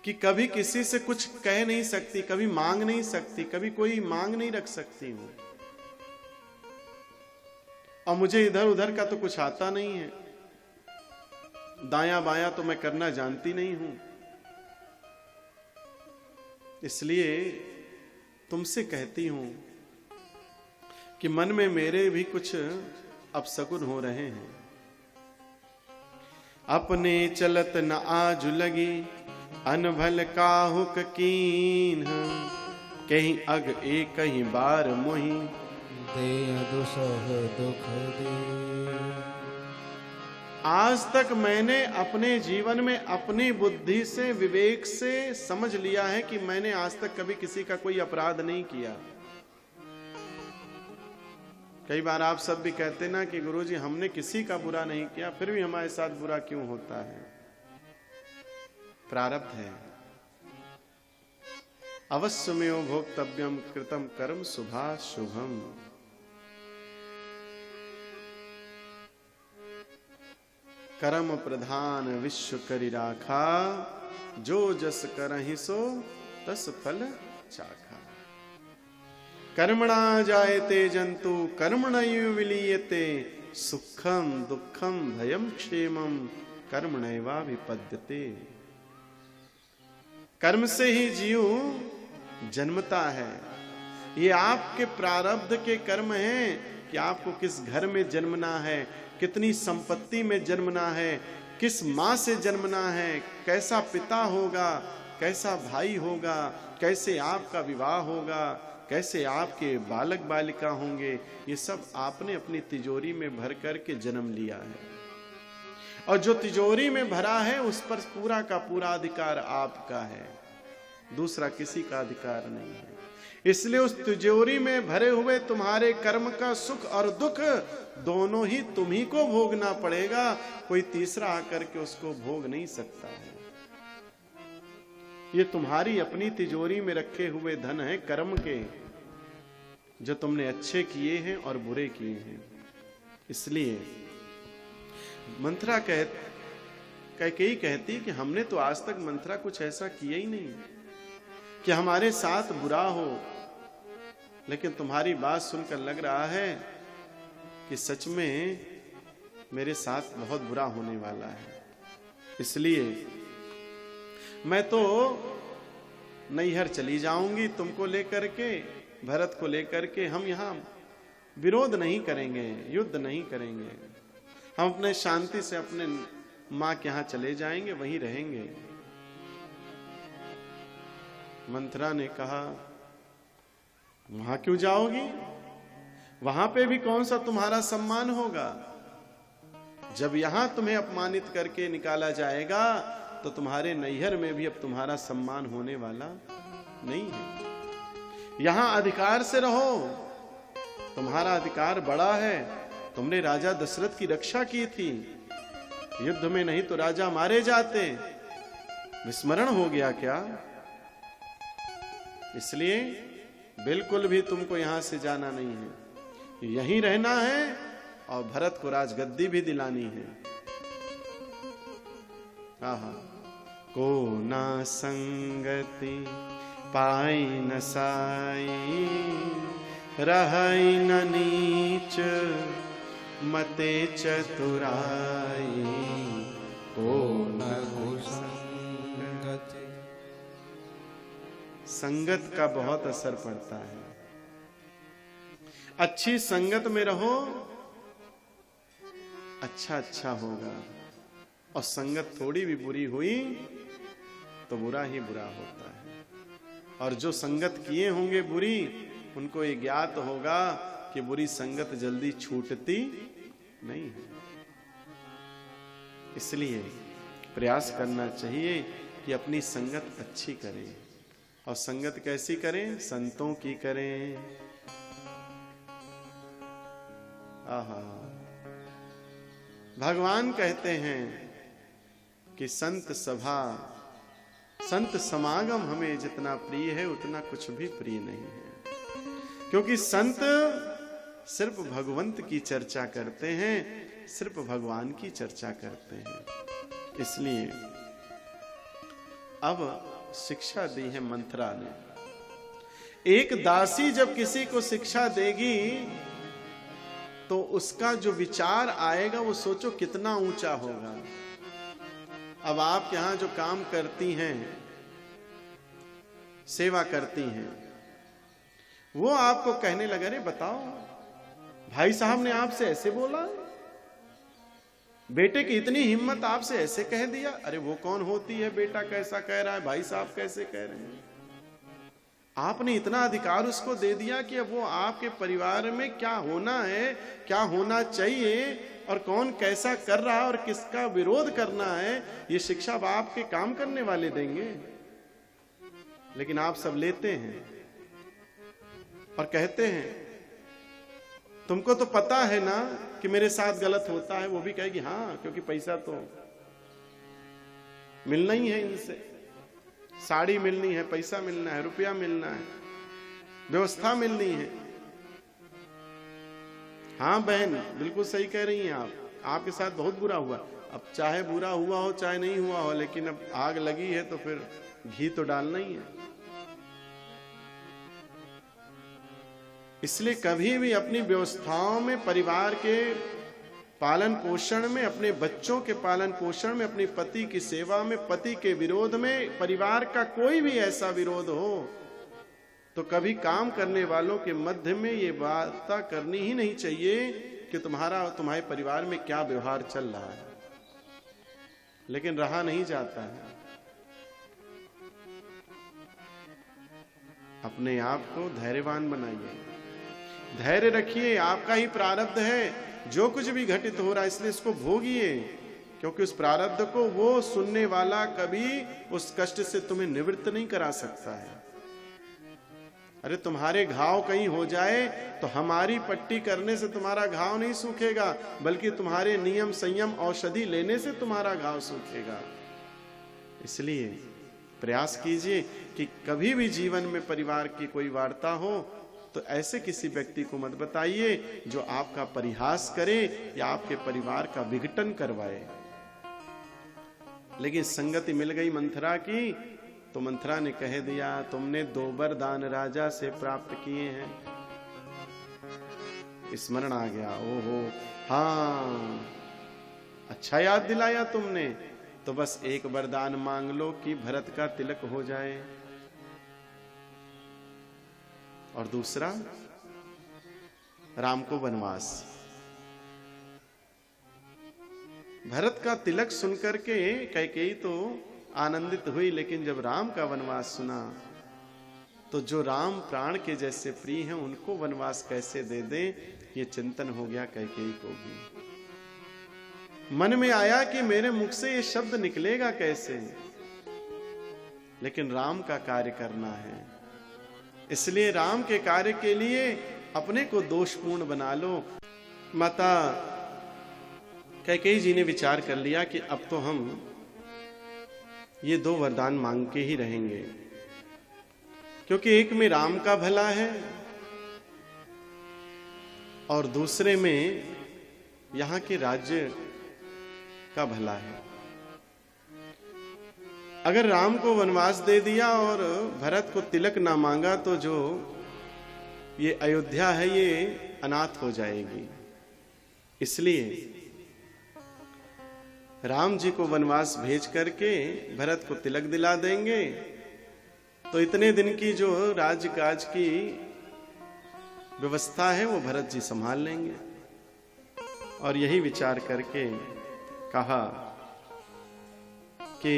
कि कभी किसी से कुछ कह नहीं सकती, कभी मांग नहीं सकती, कभी कोई मांग नहीं रख सकती हूं। और मुझे इधर उधर का तो कुछ आता नहीं है, दायां बायां तो मैं करना जानती नहीं हूं। इसलिए तुमसे कहती हूं कि मन में मेरे भी कुछ अपशकुन हो रहे हैं। अपने चलत न आजु लगी, अनभल काहुक कीन, कहीं अग एक कहीं बार मोही, देय दुसह दुख दे। आज तक मैंने अपने जीवन में अपनी बुद्धि से, विवेक से समझ लिया है कि मैंने आज तक कभी किसी का कोई अपराध नहीं किया। कई बार आप सब भी कहते ना कि गुरुजी हमने किसी का बुरा नहीं किया, फिर भी हमारे साथ बुरा क्यों होता है? प्रारब्ध है। अवश्यमेव भोक्तव्यम कृतम कर्म शुभाशुभम। कर्म प्रधान विश्व करि राखा, जो जस करहि सो तस फल चाखा। कर्मणा जायते जंतु कर्मणैव विलीयते, सुखम दुखम भयम क्षेमम कर्मणैवाभिपद्यते। कर्म से ही जीव जन्मता है। ये आपके प्रारब्ध के कर्म हैं कि आपको किस घर में जन्मना है, कितनी संपत्ति में जन्मना है, किस माँ से जन्मना है, कैसा पिता होगा, कैसा भाई होगा, कैसे आपका विवाह होगा, कैसे आपके बालक बालिका होंगे। ये सब आपने अपनी तिजोरी में भर करके जन्म लिया है, और जो तिजोरी में भरा है उस पर पूरा का पूरा अधिकार आपका है, दूसरा किसी का अधिकार नहीं है। इसलिए उस तिजोरी में भरे हुए तुम्हारे कर्म का सुख और दुख दोनों ही तुम ही को भोगना पड़ेगा, कोई तीसरा आकर के उसको भोग नहीं सकता है। ये तुम्हारी अपनी तिजोरी में रखे हुए धन है कर्म के, जो तुमने अच्छे किए हैं और बुरे किए हैं। इसलिए मंथरा कैकेयी कहती कि हमने तो आज तक मंथरा कुछ ऐसा किया ही नहीं कि हमारे साथ बुरा हो, लेकिन तुम्हारी बात सुनकर लग रहा है कि सच में मेरे साथ बहुत बुरा होने वाला है। इसलिए मैं तो नैहर चली जाऊंगी तुमको लेकर के, भरत को लेकर के। हम यहां विरोध नहीं करेंगे, युद्ध नहीं करेंगे, हम अपने शांति से अपने मां के यहां चले जाएंगे, वहीं रहेंगे। मंथरा ने कहा वहां क्यों जाओगी? वहां पे भी कौन सा तुम्हारा सम्मान होगा? जब यहां तुम्हें अपमानित करके निकाला जाएगा तो तुम्हारे नैहर में भी अब तुम्हारा सम्मान होने वाला नहीं है। यहां अधिकार से रहो, तुम्हारा अधिकार बड़ा है। तुमने राजा दशरथ की रक्षा की थी, युद्ध में नहीं तो राजा मारे जाते। विस्मरण हो गया क्या? इसलिए बिल्कुल भी तुमको यहां से जाना नहीं है, यहीं रहना है और भरत को राजगद्दी भी दिलानी है। आहा, को ना संगति पाई न साई, रहई न नीच मते चतुराई, को न कुसंगति। संगत का बहुत असर पड़ता है। अच्छी संगत में रहो, अच्छा होगा, और संगत थोड़ी भी बुरी हुई तो बुरा ही बुरा होता है। और जो संगत किए होंगे बुरी, उनको ये ज्ञात होगा कि बुरी संगत जल्दी छूटती नहीं है। इसलिए प्रयास करना चाहिए कि अपनी संगत अच्छी करें। और संगत कैसी करें? संतों की करें। आहा, भगवान कहते हैं कि संत सभा, संत समागम हमें जितना प्रिय है उतना कुछ भी प्रिय नहीं है। क्योंकि संत सिर्फ भगवंत की चर्चा करते हैं, सिर्फ भगवान की चर्चा करते हैं। इसलिए अब शिक्षा दी है मंथरा ने। एक दासी जब किसी को शिक्षा देगी तो उसका जो विचार आएगा वो सोचो कितना ऊंचा होगा। अब आप यहां जो काम करती हैं, सेवा करती हैं, वो आपको कहने लगे, अरे बताओ भाई साहब ने आपसे ऐसे बोला, बेटे की इतनी हिम्मत आपसे ऐसे कह दिया। अरे वो कौन होती है बेटा कैसा कह रहा है, भाई साहब कैसे कह रहे हैं? आपने इतना अधिकार उसको दे दिया कि अब वो आपके परिवार में क्या होना है, क्या होना चाहिए और कौन कैसा कर रहा है और किसका विरोध करना है, ये शिक्षा अब आपके काम करने वाले देंगे। लेकिन आप सब लेते हैं और कहते हैं तुमको तो पता है ना कि मेरे साथ गलत होता है। वो भी कहेगी हाँ, क्योंकि पैसा तो मिलना ही है इनसे, साड़ी मिलनी है, पैसा मिलना है, रुपया मिलना है, व्यवस्था मिलनी है। हाँ बहन, बिल्कुल सही कह रही हैं आप, आपके साथ बहुत बुरा हुआ। अब चाहे बुरा हुआ हो चाहे नहीं हुआ हो, लेकिन अब आग लगी है तो फिर घी तो डालना ही है। इसलिए कभी भी अपनी व्यवस्थाओं में, परिवार के पालन पोषण में, अपने बच्चों के पालन पोषण में, अपने पति की सेवा में, पति के विरोध में, परिवार का कोई भी ऐसा विरोध हो तो कभी काम करने वालों के मध्य में ये बात करनी ही नहीं चाहिए कि तुम्हारे परिवार में क्या व्यवहार चल रहा है। लेकिन रहा नहीं जाता है। अपने आप को धैर्यवान बनाइए, धैर्य रखिए, आपका ही प्रारब्ध है। जो कुछ भी घटित हो रहा है इसलिए इसको भोगिए, क्योंकि उस प्रारब्ध को वो सुनने वाला कभी उस कष्ट से तुम्हें निवृत्त नहीं करा सकता है। अरे तुम्हारे घाव कहीं हो जाए तो हमारी पट्टी करने से तुम्हारा घाव नहीं सूखेगा, बल्कि तुम्हारे नियम संयम औषधि लेने से तुम्हारा घाव सूखेगा। इसलिए प्रयास कीजिए कि कभी भी जीवन में परिवार की कोई वार्ता हो तो ऐसे किसी व्यक्ति को मत बताइए जो आपका परिहास करे या आपके परिवार का विघटन करवाए। लेकिन संगति मिल गई मंथरा की तो मंथरा ने कह दिया तुमने 2 वरदान राजा से प्राप्त किए हैं। स्मरण आ गया, ओहो हाँ, अच्छा याद दिलाया तुमने। तो बस एक वरदान मांग लो कि भरत का तिलक हो जाए, और दूसरा राम को वनवास। भरत का तिलक सुनकर के कैकेयी तो आनंदित हुई, लेकिन जब राम का वनवास सुना तो जो राम प्राण के जैसे प्रिय हैं उनको वनवास कैसे दे दे, ये चिंतन हो गया कैकेयी को भी। मन में आया कि मेरे मुख से ये शब्द निकलेगा कैसे, लेकिन राम का कार्य करना है, इसलिए राम के कार्य के लिए अपने को दोषपूर्ण बना लो। माता कैकेयी जी ने विचार कर लिया कि अब तो हम ये 2 वरदान मांग के ही रहेंगे, क्योंकि एक में राम का भला है और दूसरे में यहां के राज्य का भला है। अगर राम को वनवास दे दिया और भरत को तिलक ना मांगा तो जो ये अयोध्या है ये अनाथ हो जाएगी। इसलिए राम जी को वनवास भेज करके भरत को तिलक दिला देंगे तो इतने दिन की जो राजकाज की व्यवस्था है वो भरत जी संभाल लेंगे। और यही विचार करके कहा कि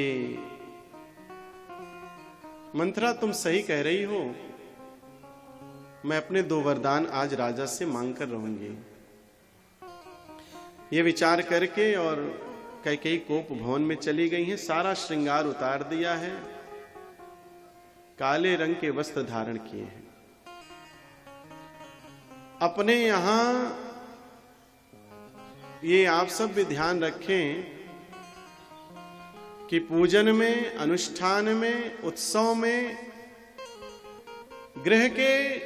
मंथरा तुम सही कह रही हो, मैं अपने 2 वरदान आज राजा से मांग कर रहूंगी। ये विचार करके और कैकेयी कोप भवन में चली गई हैं, सारा श्रृंगार उतार दिया है, काले रंग के वस्त्र धारण किए हैं। अपने यहां ये आप सब भी ध्यान रखें कि पूजन में, अनुष्ठान में, उत्सव में, गृह के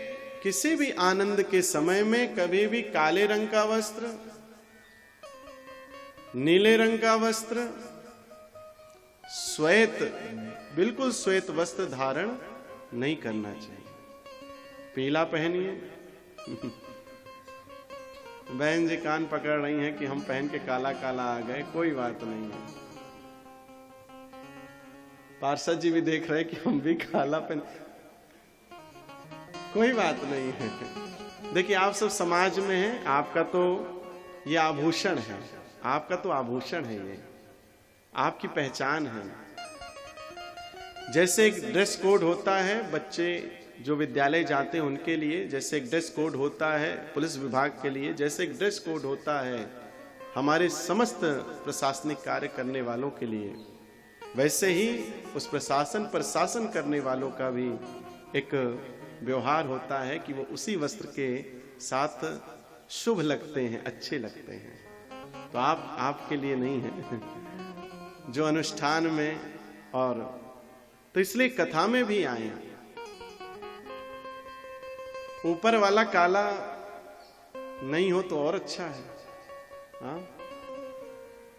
किसी भी आनंद के समय में कभी भी काले रंग का वस्त्र, नीले रंग का वस्त्र, श्वेत, बिल्कुल श्वेत वस्त्र धारण नहीं करना चाहिए। पीला पहनिए। बहन जी कान पकड़ रही हैं कि हम पहन के काला काला आ गए, कोई बात नहीं है। पार्षद जी भी देख रहे कि हम भी काला पहन, कोई बात नहीं है। देखिए आप सब समाज में हैं, आपका तो ये आभूषण है, आपका तो आभूषण है, ये आपकी पहचान है। जैसे एक ड्रेस कोड होता है, बच्चे जो विद्यालय जाते हैं उनके लिए जैसे एक ड्रेस कोड होता है, पुलिस विभाग के लिए जैसे एक ड्रेस कोड होता है, हमारे समस्त प्रशासनिक कार्य करने वालों के लिए, वैसे ही उस प्रशासन पर शासन करने वालों का भी एक व्यवहार होता है कि वो उसी वस्त्र के साथ शुभ लगते हैं, अच्छे लगते हैं। तो आप आपके लिए नहीं है जो अनुष्ठान में, और तो इसलिए कथा में भी आए। ऊपर वाला काला नहीं हो तो और अच्छा है। हाँ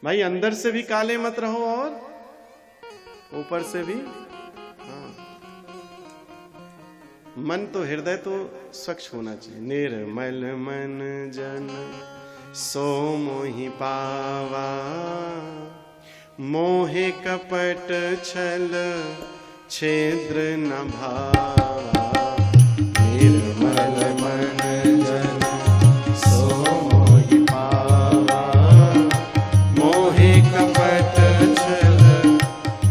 भाई, अंदर से भी काले मत रहो और ऊपर से भी। हाँ, मन तो, हृदय तो स्वच्छ होना चाहिए। निर्मल मन जन सो मोहि पावा, मोहे कपट छल छिद्र न भावा। निर्मल मन जन सो मोहि पावा, मोहे कपट छल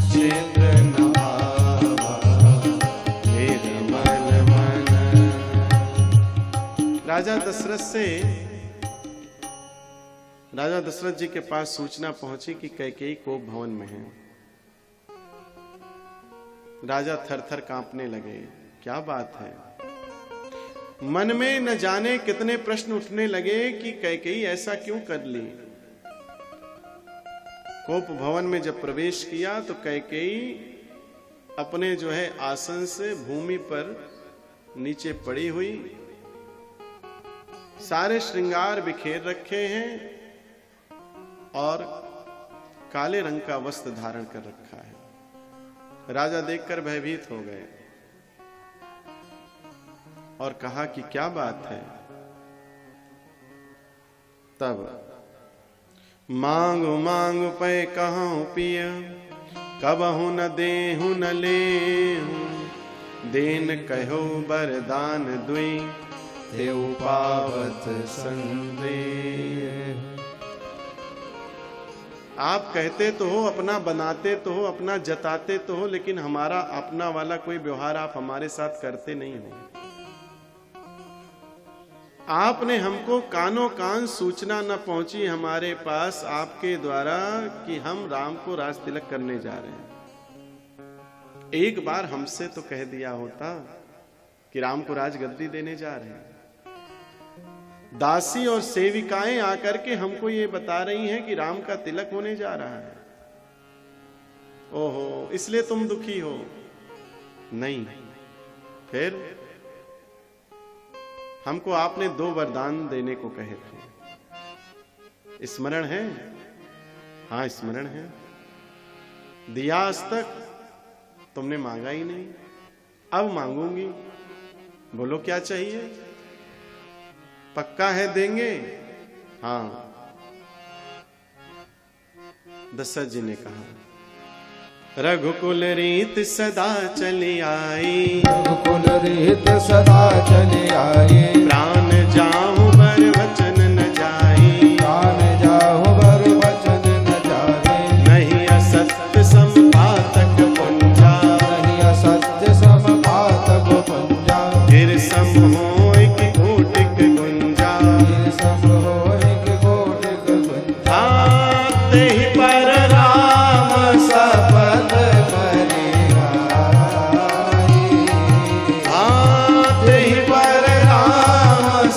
छिद्र न भावा। निर्मल मन। राजा दशरथ जी के पास सूचना पहुंची कि कैकेयी कोप भवन में है। राजा थर-थर कांपने लगे। क्या बात है? मन में न जाने कितने प्रश्न उठने लगे कि कैकेयी ऐसा क्यों कर ली। कोप भवन में जब प्रवेश किया तो कैकेयी अपने जो है आसन से भूमि पर नीचे पड़ी हुई, सारे श्रृंगार बिखेर रखे हैं और काले रंग का वस्त्र धारण कर रखा है। राजा देखकर भयभीत हो गए और कहा कि क्या बात है। तब मांगु मांगु पे कहूं पिय, कबहु न देहु न लेहु, देन कहो बरदान दुई, देव पावत संदेह। आप कहते तो हो, अपना बनाते तो हो, अपना जताते तो हो, लेकिन हमारा अपना वाला कोई व्यवहार आप हमारे साथ करते नहीं हो। आपने हमको कानों कान सूचना न पहुंची हमारे पास आपके द्वारा कि हम राम को राज तिलक करने जा रहे हैं। एक बार हमसे तो कह दिया होता कि राम को राजगद्दी देने जा रहे हैं। दासी और सेविकाएं आकर के हमको ये बता रही हैं कि राम का तिलक होने जा रहा है। ओहो, इसलिए तुम दुखी हो? नहीं। फिर हमको आपने 2 वरदान देने को कहे थे, स्मरण है? हाँ स्मरण है। दिया आज तक तुमने मांगा ही नहीं, अब मांगूंगी। बोलो क्या चाहिए? पक्का है देंगे? हाँ। दशरथ जी ने कहा, रघुकुल रीत सदा चली आई, रघुकुल रीत सदा चली आई, प्राण जाऊं बर वचन न जाई, प्राण जाहु बर वचन न जाई, नहीं असत्य संपातक पुंजा, नहीं असत्य समपातक पुंजा, गिर सम होय कि कोटिक गुंजा, गिर सम होय कि कोटिक गुंजा, ते ही पर राम सपथ परिहाई, ते ही पर राम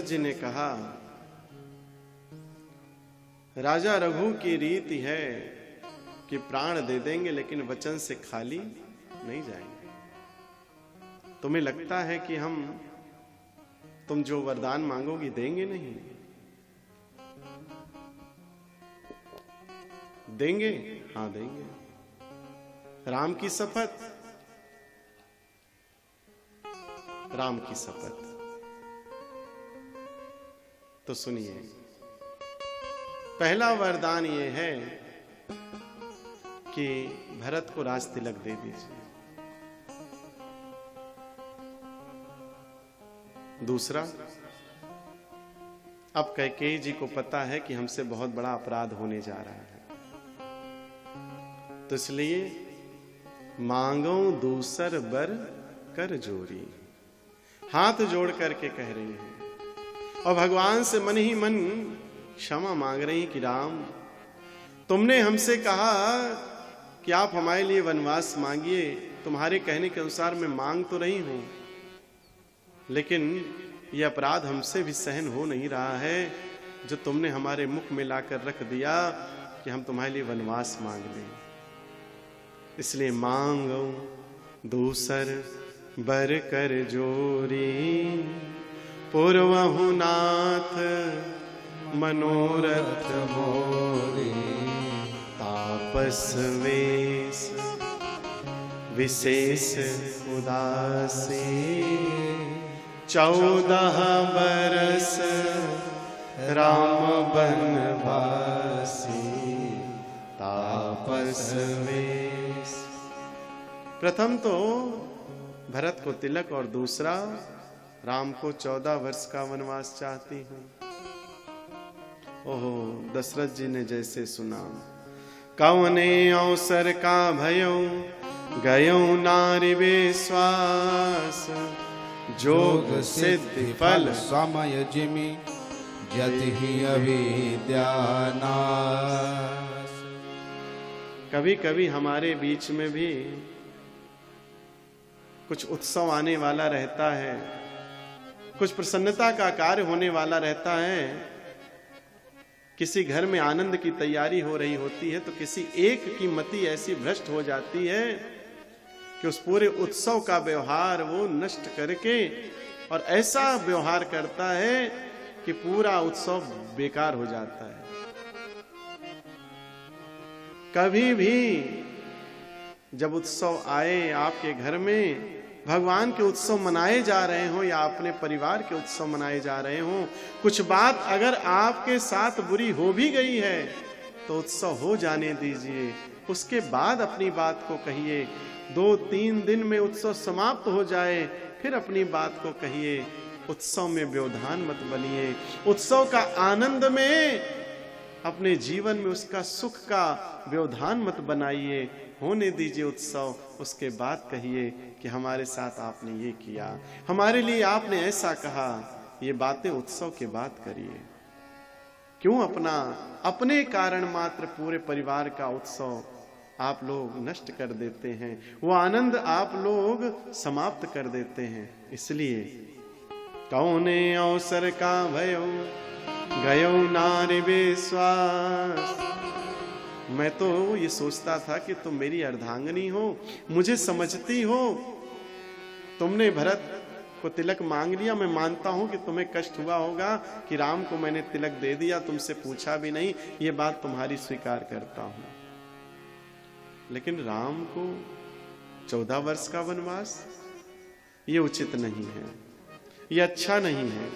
जी ने कहा, राजा रघु की रीति है कि प्राण दे देंगे लेकिन वचन से खाली नहीं जाएंगे। तुम्हें लगता है कि हम तुम जो वरदान मांगोगी देंगे नहीं? देंगे, हाँ देंगे। राम की शपथ, राम की शपथ। तो सुनिए, पहला वरदान ये है कि भरत को राज तिलक दे दीजिए। दूसरा, अब कैकेयी जी को पता है कि हमसे बहुत बड़ा अपराध होने जा रहा है, तो इसलिए मांगो दूसर बर कर जोरी, हाथ जोड़ करके कह रही हैं और भगवान से मन ही मन क्षमा मांग रही कि राम, तुमने हमसे कहा कि आप हमारे लिए वनवास मांगिए, तुम्हारे कहने के अनुसार मैं मांग तो रही हूं, लेकिन यह अपराध हमसे भी सहन हो नहीं रहा है जो तुमने हमारे मुख में लाकर रख दिया कि हम तुम्हारे लिए वनवास मांग लें। इसलिए मांगो दूसर बर कर जोरी, पूर्वहु नाथ मनोरथ मोरी, तापस वेश विशेष उदासी, 14 बरस राम बनवासी, तापस वेश। प्रथम तो भरत को तिलक और दूसरा राम को 14 वर्ष का वनवास चाहती हूं। ओहो, दशरथ जी ने जैसे सुना, कौने अवसर का भयो गयो नारी विश्वास, जोग सिद्धि फल समय जिमि जति ही अविद्या नाश। कभी कभी हमारे बीच में भी कुछ उत्सव आने वाला रहता है, कुछ प्रसन्नता का कार्य होने वाला रहता है, किसी घर में आनंद की तैयारी हो रही होती है, तो किसी एक की मति ऐसी भ्रष्ट हो जाती है कि उस पूरे उत्सव का व्यवहार वो नष्ट करके और ऐसा व्यवहार करता है कि पूरा उत्सव बेकार हो जाता है। कभी भी जब उत्सव आए, आपके घर में भगवान के उत्सव मनाए जा रहे हो या अपने परिवार के उत्सव मनाए जा रहे हो, कुछ बात अगर आपके साथ बुरी हो भी गई है तो उत्सव हो जाने दीजिए, उसके बाद अपनी बात को कहिए। 2-3 दिन में उत्सव समाप्त हो जाए फिर अपनी बात को कहिए। उत्सव में व्यवधान मत बनिए, उत्सव का आनंद में अपने जीवन में उसका सुख का व्यवधान मत बनाइए, होने दीजिए उत्सव। उसके बाद कहिए कि हमारे साथ आपने ये किया, हमारे लिए आपने ऐसा कहा। ये बातें उत्सव के बाद करिए। क्यों अपने कारण मात्र पूरे परिवार का उत्सव आप लोग नष्ट कर देते हैं, वो आनंद आप लोग समाप्त कर देते हैं। इसलिए कौने अवसर का भयो गयो नारी विश्वास। मैं तो ये सोचता था कि तुम मेरी अर्धांगिनी हो, मुझे समझती हो, तुमने भरत को तिलक मांग लिया। मैं मानता हूं कि तुम्हें कष्ट हुआ होगा कि राम को मैंने तिलक दे दिया, तुमसे पूछा भी नहीं, ये बात तुम्हारी स्वीकार करता हूं। लेकिन राम को 14 वर्ष का वनवास, ये उचित नहीं है, ये अच्छा नहीं है।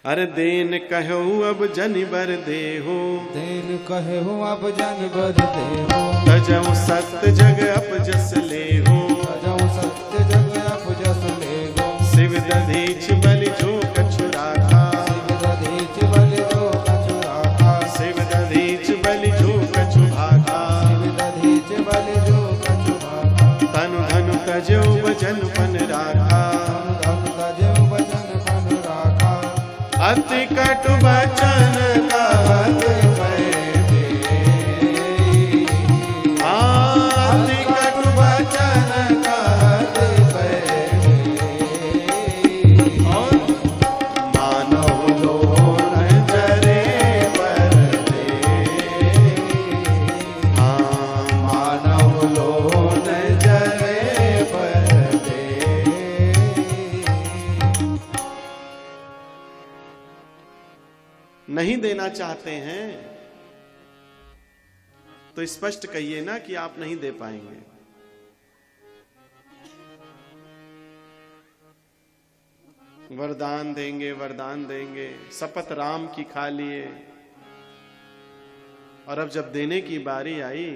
अरे देन कहो अब जन बर देहो, देन कहो अब जन बर देहो, तजऊ सत्य जग अपजस लेहो, तजऊ सत्य जग अपजस लेहो, शिव दधीच बलि जो कछु राखा, शिव दधीच बलि जो कछु राखा, शिव दधीच बलि जो कछु भाखा, शिव दधीच बलि जो कछु भाखा, तनु धनु तजऊ वजन पन राखा, धनु तजऊ वजन पन राखा, अति कटु वचन कहत बैठे, अति कटु वचन कहत बैठे, और मानो देना चाहते हैं तो स्पष्ट कहिए ना कि आप नहीं दे पाएंगे। वरदान देंगे, वरदान देंगे, शपथ राम की खा लिए, और अब जब देने की बारी आई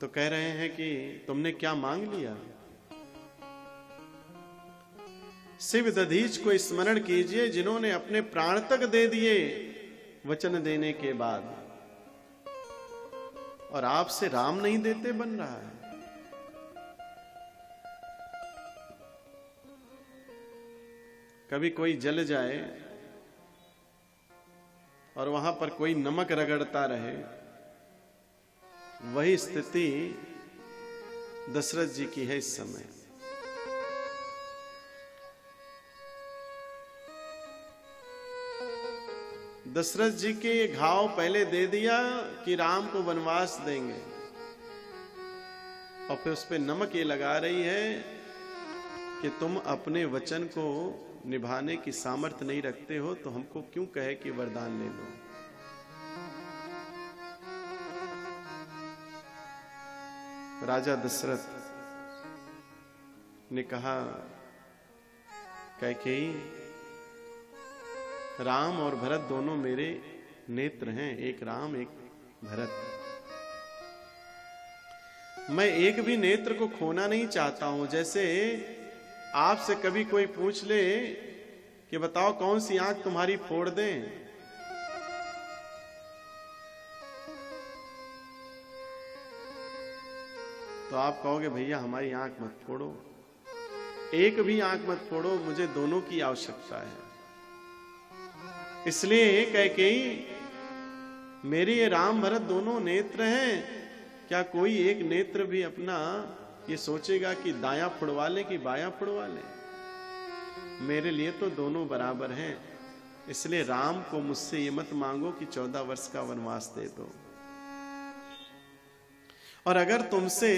तो कह रहे हैं कि तुमने क्या मांग लिया। शिव दधीच को स्मरण कीजिए जिन्होंने अपने प्राण तक दे दिए वचन देने के बाद, और आपसे राम नहीं देते बन रहा है। कभी कोई जल जाए और वहां पर कोई नमक रगड़ता रहे, वही स्थिति दशरथ जी की है इस समय। दशरथ जी के घाव पहले दे दिया कि राम को वनवास देंगे, और फिर उस पे नमक ये लगा रही है कि तुम अपने वचन को निभाने की सामर्थ्य नहीं रखते हो, तो हमको क्यों कहे कि वरदान ले लो। राजा दशरथ ने कहा, कैकेयी, राम और भरत दोनों मेरे नेत्र हैं, एक राम एक भरत। मैं एक भी नेत्र को खोना नहीं चाहता हूं। जैसे आपसे कभी कोई पूछ ले कि बताओ कौन सी आंख तुम्हारी फोड़ दें, तो आप कहोगे भैया हमारी आंख मत फोड़ो, एक भी आंख मत फोड़ो, मुझे दोनों की आवश्यकता है। इसलिए कैकेयी, मेरे ये राम भरत दोनों नेत्र हैं, क्या कोई एक नेत्र भी अपना ये सोचेगा कि दायां फुड़वा ले कि बायां फुड़वा ले? मेरे लिए तो दोनों बराबर हैं। इसलिए राम को मुझसे ये मत मांगो कि 14 वर्ष का वनवास दे दो। और अगर तुमसे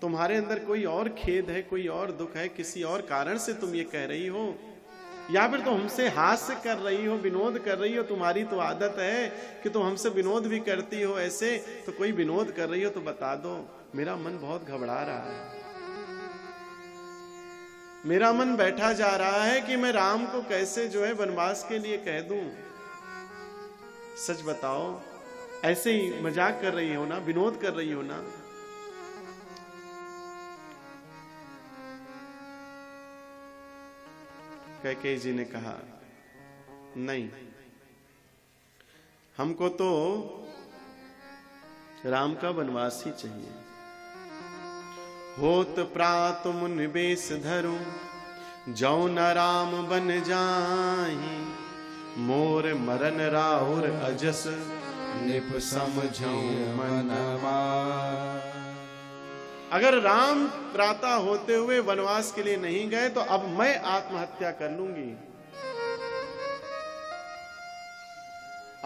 तुम्हारे अंदर कोई और खेद है, कोई और दुख है, किसी और कारण से तुम ये कह रही हो, या फिर तुम हमसे हास्य कर रही हो, विनोद कर रही हो, तुम्हारी तो आदत है कि तुम हमसे विनोद भी करती हो, ऐसे तो कोई विनोद कर रही हो तो बता दो। मेरा मन बहुत घबरा रहा है, मेरा मन बैठा जा रहा है कि मैं राम को कैसे जो है वनवास के लिए कह दूं। सच बताओ, ऐसे ही मजाक कर रही हो ना, विनोद कर रही हो ना? कैकेयी जी ने कहा, नहीं, हमको तो राम का वनवास ही चाहिए। होत प्रात मुनि बेस धरू, जौ न राम बन जाहि, मोर मरन राहुर अजस, निप समझो मनमा। अगर राम प्रातः होते हुए वनवास के लिए नहीं गए तो अब मैं आत्महत्या कर लूंगी।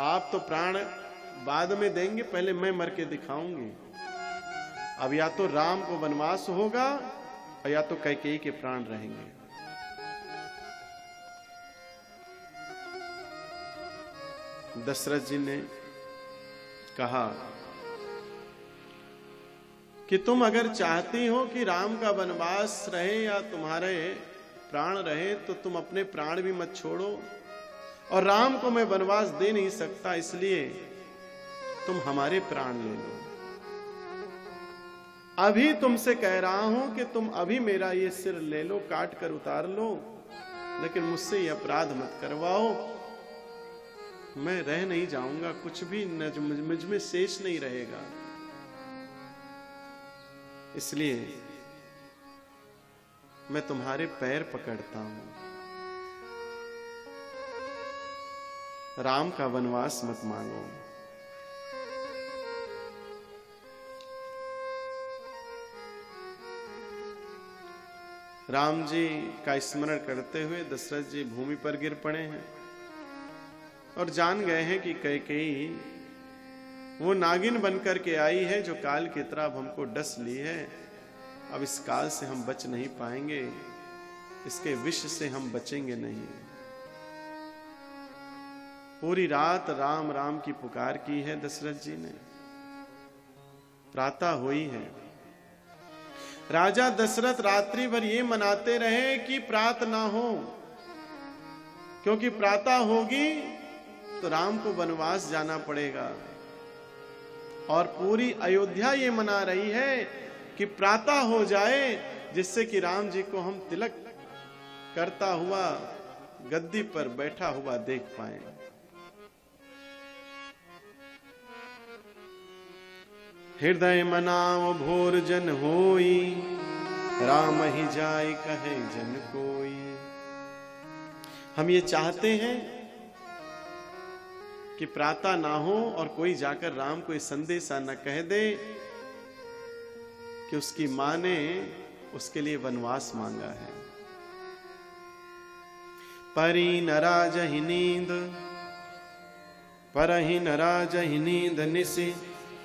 आप तो प्राण बाद में देंगे, पहले मैं मर के दिखाऊंगी। अब या तो राम को वनवास होगा और या तो कैकेयी के प्राण रहेंगे। दशरथ जी ने कहा कि तुम अगर चाहती हो कि राम का वनवास रहे या तुम्हारे प्राण रहे, तो तुम अपने प्राण भी मत छोड़ो, और राम को मैं वनवास दे नहीं सकता, इसलिए तुम हमारे प्राण ले लो। अभी तुमसे कह रहा हूं कि तुम अभी मेरा ये सिर ले लो, काट कर उतार लो, लेकिन मुझसे ये अपराध मत करवाओ। मैं रह नहीं जाऊंगा, कुछ भी मुझ में शेष नहीं रहेगा। इसलिए मैं तुम्हारे पैर पकड़ता हूं, राम का वनवास मत मांगो। राम जी का स्मरण करते हुए दशरथ जी भूमि पर गिर पड़े हैं और जान गए हैं कि कैकेयी वो नागिन बनकर के आई है जो काल की तरह अब हमको डस ली है। अब इस काल से हम बच नहीं पाएंगे, इसके विष से हम बचेंगे नहीं। पूरी रात राम राम की पुकार की है दशरथ जी ने। प्रातः हुई है। राजा दशरथ रात्रि भर ये मनाते रहे कि प्रात ना हो, क्योंकि प्रातः होगी तो राम को वनवास जाना पड़ेगा। और पूरी अयोध्या ये मना रही है कि प्रातः हो जाए, जिससे कि राम जी को हम तिलक करता हुआ गद्दी पर बैठा हुआ देख पाए। हृदय मनाओ भोर जन होई, राम ही जाय कहे जन कोई। हम ये चाहते हैं कि प्रातः ना हो और कोई जाकर राम को ये संदेशा न कह दे कि उसकी मां ने उसके लिए वनवास मांगा है। परी न राजहि नींद, परहि न राजहि नींद निसि,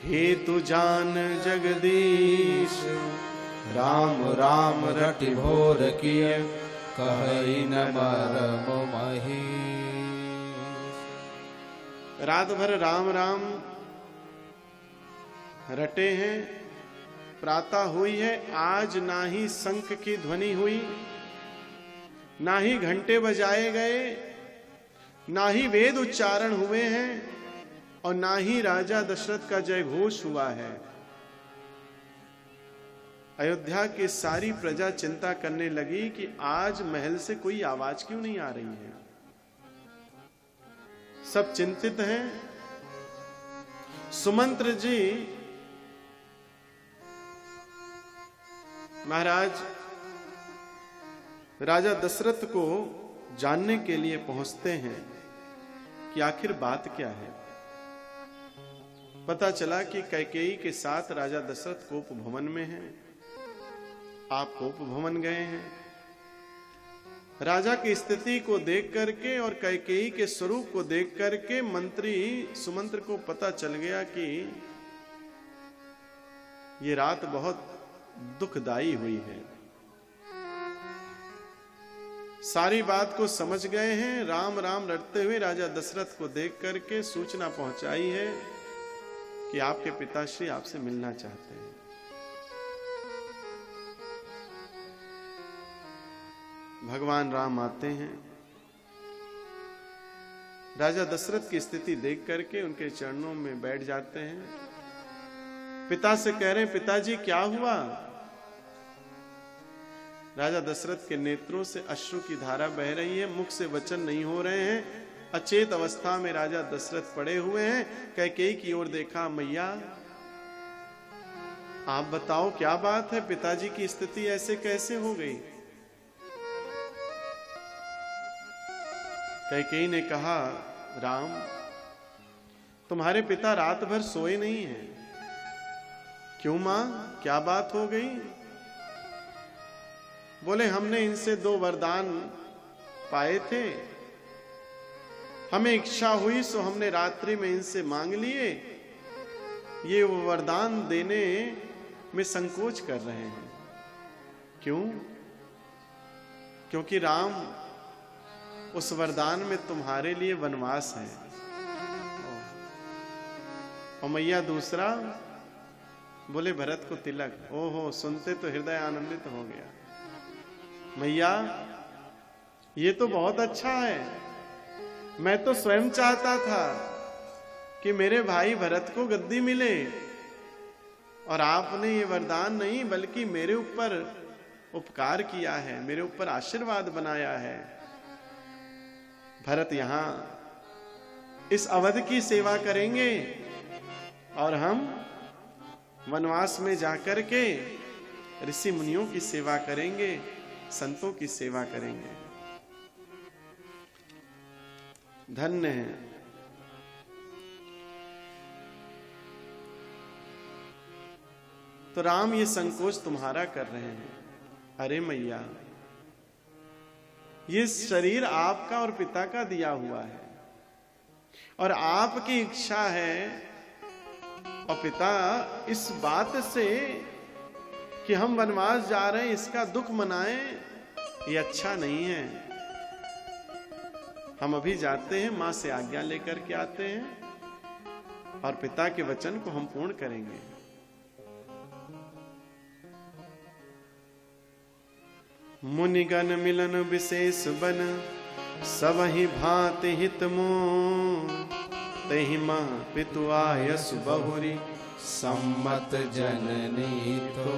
हेतु जान जगदीश। राम राम रटि भोर किए, कहई न मरम महीश। रात भर राम राम रटे हैं। प्रातः हुई है, आज ना ही शंख की ध्वनि हुई, ना ही घंटे बजाए गए, ना ही वेद उच्चारण हुए हैं, और ना ही राजा दशरथ का जय घोष हुआ है। अयोध्या की सारी प्रजा चिंता करने लगी कि आज महल से कोई आवाज क्यों नहीं आ रही है। सब चिंतित हैं। सुमंत्र जी महाराज राजा दशरथ को जानने के लिए पहुंचते हैं कि आखिर बात क्या है। पता चला कि कैकेयी के साथ राजा दशरथ कोप भवन में हैं। आप कोप भवन गए हैं। राजा की स्थिति को देख करके और कैकेयी के स्वरूप को देख करके मंत्री सुमंत्र को पता चल गया कि ये रात बहुत दुखदाई हुई है। सारी बात को समझ गए हैं। राम राम रटते हुए राजा दशरथ को देख करके सूचना पहुंचाई है कि आपके पिताश्री आपसे मिलना चाहते हैं। भगवान राम आते हैं। राजा दशरथ की स्थिति देख करके उनके चरणों में बैठ जाते हैं। पिता से कह रहे हैं, पिताजी क्या हुआ? राजा दशरथ के नेत्रों से अश्रु की धारा बह रही है, मुख से वचन नहीं हो रहे हैं। अचेत अवस्था में राजा दशरथ पड़े हुए हैं। कैकेयी की ओर देखा, मैया आप बताओ क्या बात है, पिताजी की स्थिति ऐसे कैसे हो गई? कैकेयी ने कहा, राम तुम्हारे पिता रात भर सोए नहीं हैं। क्यों मां, क्या बात हो गई? बोले, हमने इनसे 2 वरदान पाए थे। हमें इच्छा हुई सो हमने रात्रि में इनसे मांग लिए। ये वो वरदान देने में संकोच कर रहे हैं। क्यों? क्योंकि राम उस वरदान में तुम्हारे लिए वनवास है। और मैया दूसरा, बोले भरत को तिलक। ओहो, सुनते तो हृदय आनंदित हो गया। मैया ये तो बहुत अच्छा है। मैं तो स्वयं चाहता था कि मेरे भाई भरत को गद्दी मिले, और आपने ये वरदान नहीं बल्कि मेरे ऊपर उपकार किया है, मेरे ऊपर आशीर्वाद बनाया है। भरत यहां इस अवध की सेवा करेंगे और हम वनवास में जाकर के ऋषि मुनियों की सेवा करेंगे, संतों की सेवा करेंगे। धन्य है। तो राम ये संकोच तुम्हारा कर रहे हैं। अरे मैया, ये शरीर आपका और पिता का दिया हुआ है, और आपकी इच्छा है, और पिता इस बात से कि हम वनवास जा रहे हैं इसका दुख मनाएं, ये अच्छा नहीं है। हम अभी जाते हैं, मां से आज्ञा लेकर के आते हैं और पिता के वचन को हम पूर्ण करेंगे। मुनिगण मिलन विशेष बन, सबहि भांति हित मोह, तेहि मां पितु आयस बहुरी, सम्मत जननी तो।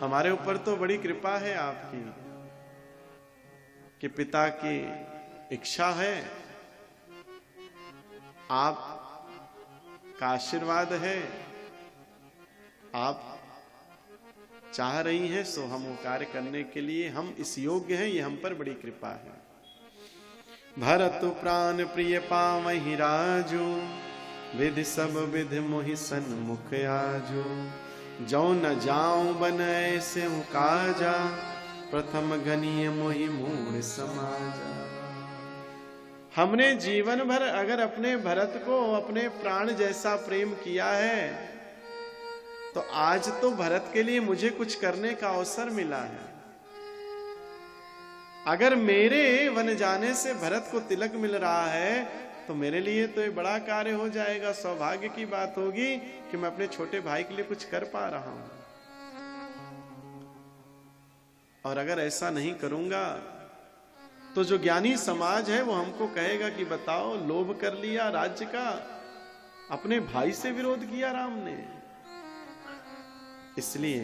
हमारे ऊपर तो बड़ी कृपा है आपकी कि पिता की इच्छा है, आप का आशीर्वाद है, आप चाह रही हैं, सो हम वो कार्य करने के लिए हम इस योग्य हैं, ये हम पर बड़ी कृपा है। भरत प्राण प्रिय पावहि राजू, विधि सब विधि मोहि सन्मुख आजू, जो न जाऊं बन ऐसे काजा, प्रथम घनीय मोहि मूढ़ समाजा। हमने जीवन भर अगर अपने भरत को अपने प्राण जैसा प्रेम किया है, तो आज तो भरत के लिए मुझे कुछ करने का अवसर मिला है। अगर मेरे वन जाने से भरत को तिलक मिल रहा है, तो मेरे लिए तो ये बड़ा कार्य हो जाएगा, सौभाग्य की बात होगी कि मैं अपने छोटे भाई के लिए कुछ कर पा रहा हूं। और अगर ऐसा नहीं करूंगा तो जो ज्ञानी समाज है वो हमको कहेगा कि बताओ, लोभ कर लिया राज्य का, अपने भाई से विरोध किया राम ने। इसलिए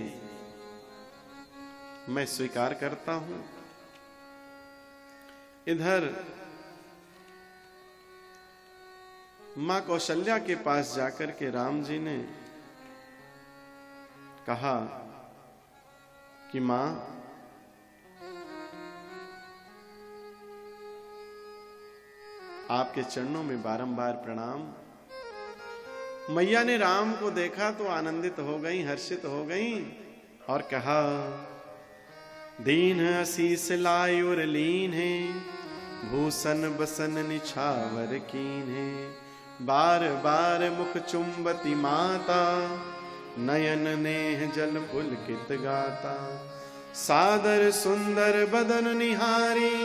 मैं स्वीकार करता हूं। इधर मां कौशल्या के पास जाकर के राम जी ने कहा कि मां, आपके चरणों में बारंबार प्रणाम। मैया ने राम को देखा तो आनंदित हो गई, हर्षित हो गई और कहा, दीन आशीष लायुर लीन है, भूषण बसन निछावर कीन है, बार बार मुख चुंबती माता, नयन नेह जल पुलकित गाता, सादर सुंदर बदन निहारी,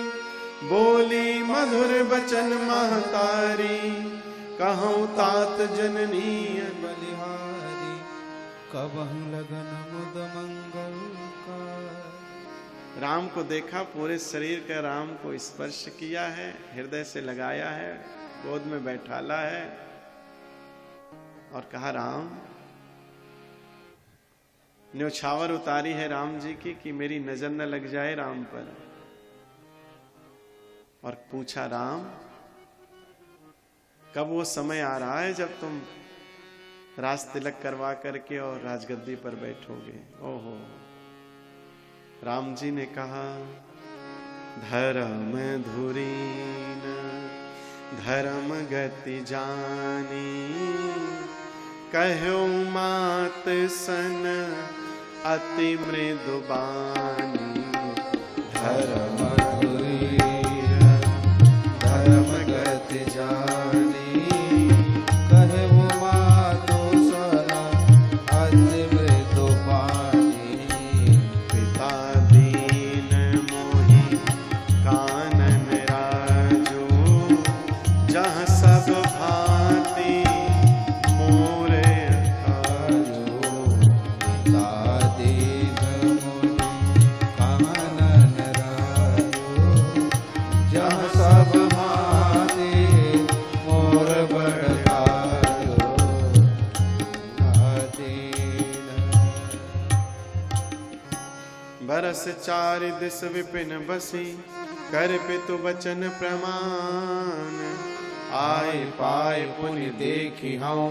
बोली मधुर बचन महतारी, कहूँ तात जननी बलिहारी, कबहु लगन मुद मंगल का। राम को देखा, पूरे शरीर का राम को स्पर्श किया है, हृदय से लगाया है, गोद में बैठाला है और कहा, राम, न्योछावर उतारी है राम जी की कि मेरी नजर न लग जाए राम पर। और पूछा, राम, कब वो समय आ रहा है जब तुम राज तिलक करवा करके और राजगद्दी पर बैठोगे? ओहो। राम जी ने कहा, धर्म धुरीन धर्म गति जानी, कहो मात सन अति मृदु बानी, धर्म धुरीन धर्म गति जानी, कहो मातो सन अति मृदु बानी, पिता दीन मोहि कानन राजू, जहाँ सब भांति मोरे आजो, पिता दीन मोहि कानन राजो, जहाँ सब भांति मोर बड़ायो, दीन। बरस चारि दिस विपिन बसी, कर पितु बचन प्रमाण, आए पाए पुनि देखी हूँ,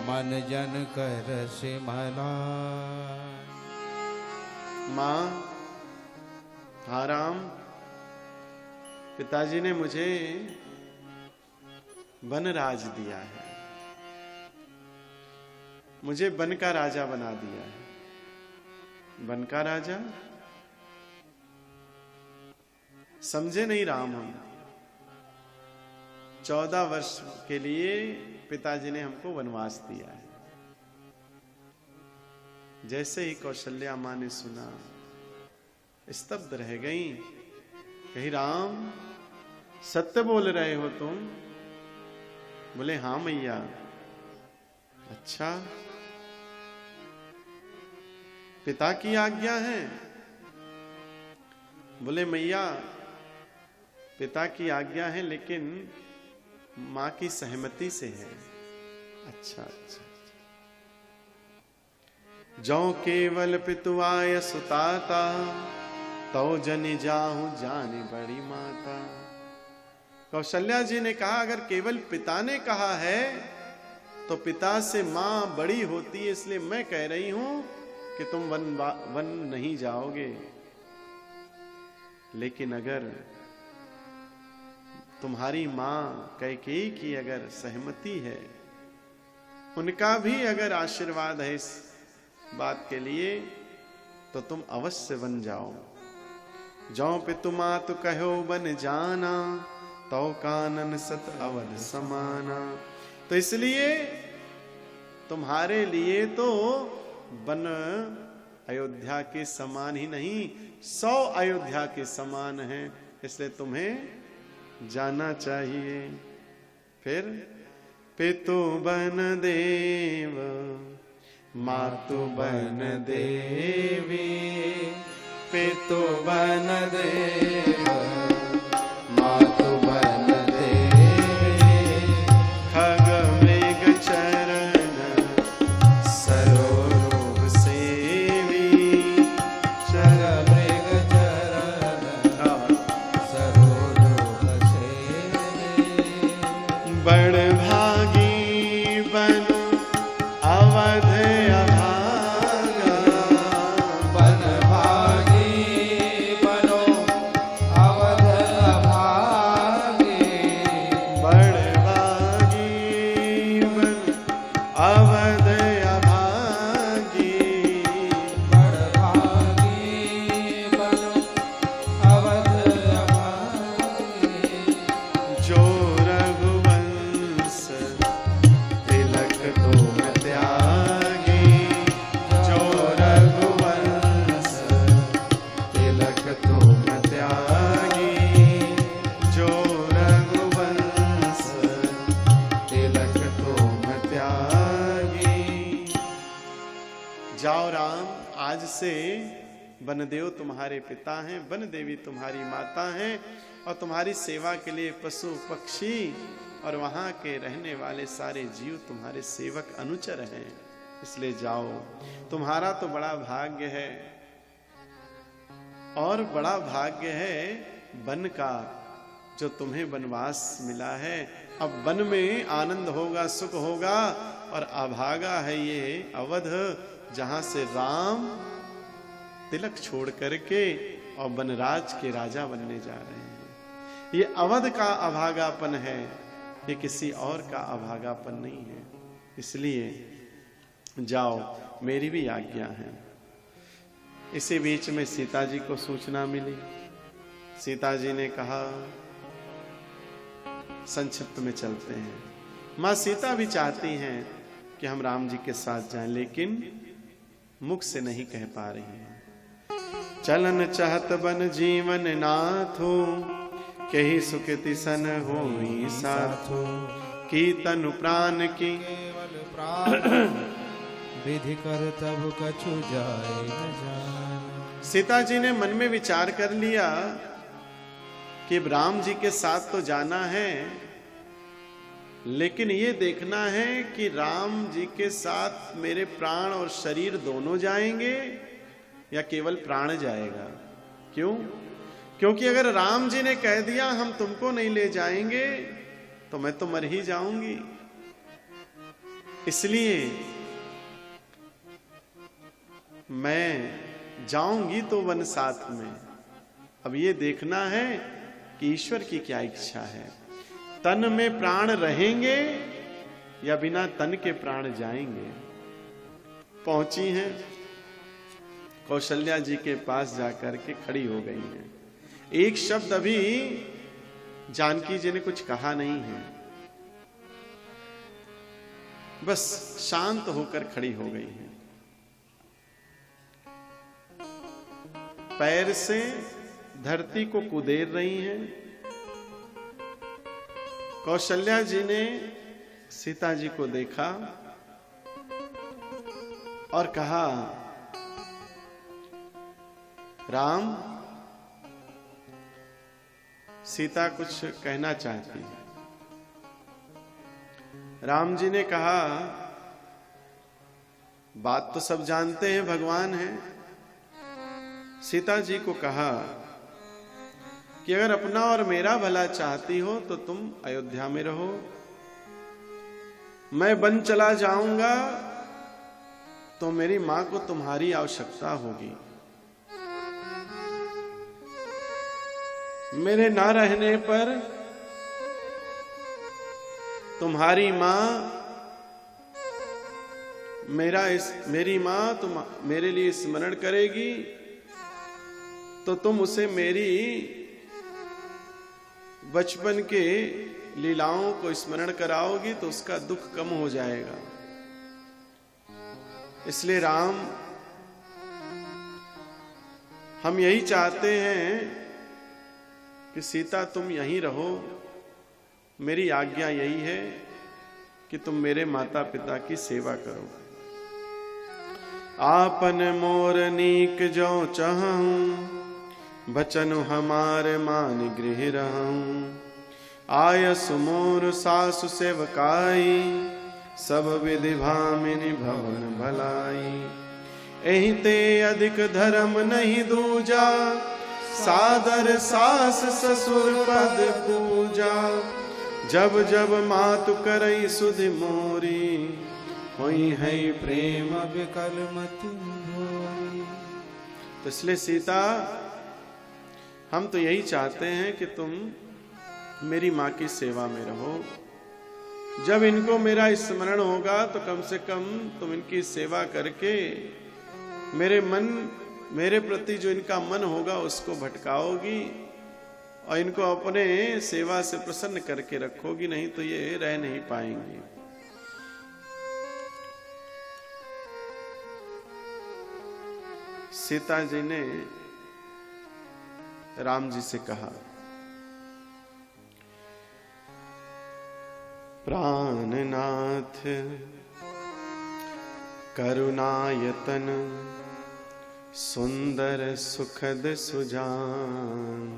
मन जन कर सिमला। मां, हाँ राम, पिताजी ने मुझे वनराज दिया है, मुझे वन का राजा बना दिया है। वन का राजा समझे नहीं राम हम। 14 वर्ष के लिए पिताजी ने हमको वनवास दिया है। जैसे ही कौशल्या मां ने सुना, स्तब्ध रह गई। कही, राम, सत्य बोल रहे हो तुम? बोले हाँ मैया। अच्छा, पिता की आज्ञा है? बोले मैया पिता की आज्ञा है लेकिन मां की सहमति से है। अच्छा अच्छा। जो केवल पितुआय सुताता तो जनि जाहु जाने बड़ी माता। कौशल्या जी ने कहा अगर केवल पिता ने कहा है तो पिता से मां बड़ी होती है, इसलिए मैं कह रही हूं कि तुम वन नहीं जाओगे। लेकिन अगर तुम्हारी मां कैकेयी की अगर सहमति है, उनका भी अगर आशीर्वाद है इस बात के लिए, तो तुम अवश्य बन जाओ। जो पितु मातु कहो बन जाना तो कानन सत अवध समाना। तो इसलिए तुम्हारे लिए तो वन अयोध्या के समान ही नहीं 100 अयोध्या के समान है, इसलिए तुम्हें जाना चाहिए। फिर पितु बन देव मातु बन देवी, पितु बन देव मातु बन देवी। खग मृग चरण सरोरुह सेवी, चर मृग चरण सरोरुह सेवी। बड़ भागी बन अवध अभागा, बन भागी बनो अवध अभागे। बड़ भागी बन अवध अभागी। बड़ भागी बनो अवध अभागे। जो रघुवंश तिलक तुम त्यागी, जो रघुवंश तिलक तुम त्यागी, जो रघुवंश तिलक तुम त्यागी। जाओ राम, आज से वनदेव तुम्हारे पिता हैं, वन देवी तुम्हारी माता हैं, और तुम्हारी सेवा के लिए पशु पक्षी और वहां के रहने वाले सारे जीव तुम्हारे सेवक अनुचर हैं। इसलिए जाओ, तुम्हारा तो बड़ा भाग्य है, और बड़ा भाग्य है वन का, जो तुम्हें वनवास मिला है। अब वन में आनंद होगा, सुख होगा, और अभागा है ये अवध, जहां से राम तिलक छोड़ करके और वनराज के राजा बनने जा रहे हैं। ये अवध का अभागापन है, ये किसी और का अभागापन नहीं है। इसलिए जाओ, मेरी भी आज्ञा है। इसी बीच में सीता जी को सूचना मिली। सीता जी ने कहा संक्षिप्त में चलते हैं। मां सीता भी चाहती हैं कि हम राम जी के साथ जाएं, लेकिन मुख से नहीं कह पा रही हैं। चलन चाहत बन जीवन नाथो, कही सुकृति सन होई साथो। की तनु प्राण की केवल प्राण विधि कर तब कछु जाए न जान। सीता जी ने मन में विचार कर लिया कि राम जी के साथ तो जाना है, लेकिन ये देखना है कि राम जी के साथ मेरे प्राण और शरीर दोनों जाएंगे या केवल प्राण जाएगा। क्यों? क्योंकि अगर राम जी ने कह दिया हम तुमको नहीं ले जाएंगे तो मैं तो मर ही जाऊंगी। इसलिए मैं जाऊंगी तो वन साथ में। अब ये देखना है कि ईश्वर की क्या इच्छा है, तन में प्राण रहेंगे या बिना तन के प्राण जाएंगे। पहुंची हैं, कौशल्या जी के पास जाकर के खड़ी हो गई हैं। एक शब्द अभी जानकी जी ने कुछ कहा नहीं है, बस शांत होकर खड़ी हो गई हैं। पैर से धरती को कुदेर रही हैं कौशल्या जी ने सीता जी को देखा और कहा, राम, सीता कुछ कहना चाहती है। राम जी ने कहा, बात तो सब जानते हैं, भगवान है। सीता जी को कहा कि अगर अपना और मेरा भला चाहती हो तो तुम अयोध्या में रहो, मैं वन चला जाऊंगा तो मेरी मां को तुम्हारी आवश्यकता होगी। मेरे ना रहने पर तुम्हारी मां मेरी मां तुम मेरे लिए स्मरण करेगी तो तुम उसे मेरी बचपन के लीलाओं को स्मरण कराओगी तो उसका दुख कम हो जाएगा। इसलिए राम, हम यही चाहते हैं कि सीता तुम यहीं रहो। मेरी आज्ञा यही है कि तुम मेरे माता पिता की सेवा करो। आपन मोर नीक जो चाहूं, बचनु हमारे मान गृह रहूं। आयस मोर सासु सेवकाई, सब विधि भामिनी भवन भलाई। एहि ते अधिक धर्म नहीं दूजा, सादर सास ससुर पद पूजा। जब जब मातु करई सुधि मोरी, होई है प्रेम विकल मति भोरी। तो इसलिए सीता, हम तो यही चाहते हैं कि तुम मेरी माँ की सेवा में रहो। जब इनको मेरा स्मरण होगा तो कम से कम तुम इनकी सेवा करके मेरे प्रति जो इनका मन होगा उसको भटकाओगी और इनको अपने सेवा से प्रसन्न करके रखोगी, नहीं तो ये रह नहीं पाएंगे। सीता जी ने राम जी से कहा, प्राणनाथ करुणायतन, सुंदर सुखद सुजान।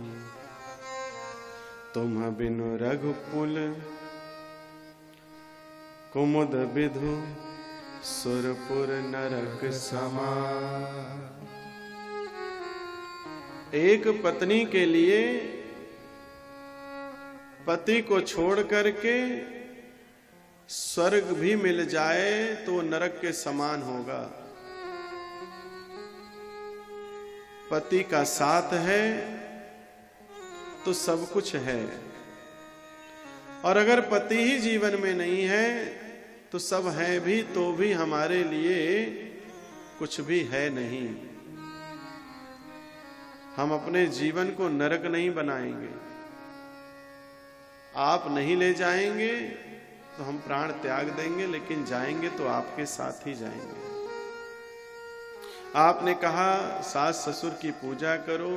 तुम बिनु रघुकुल, कुमुद विधु सुरपुर नरक समान। एक पत्नी के लिए पति को छोड़ करके स्वर्ग भी मिल जाए तो नरक के समान होगा। पति का साथ है तो सब कुछ है, और अगर पति ही जीवन में नहीं है तो सब है भी तो भी हमारे लिए कुछ भी है नहीं। हम अपने जीवन को नरक नहीं बनाएंगे। आप नहीं ले जाएंगे तो हम प्राण त्याग देंगे, लेकिन जाएंगे तो आपके साथ ही जाएंगे। आपने कहा सास ससुर की पूजा करो,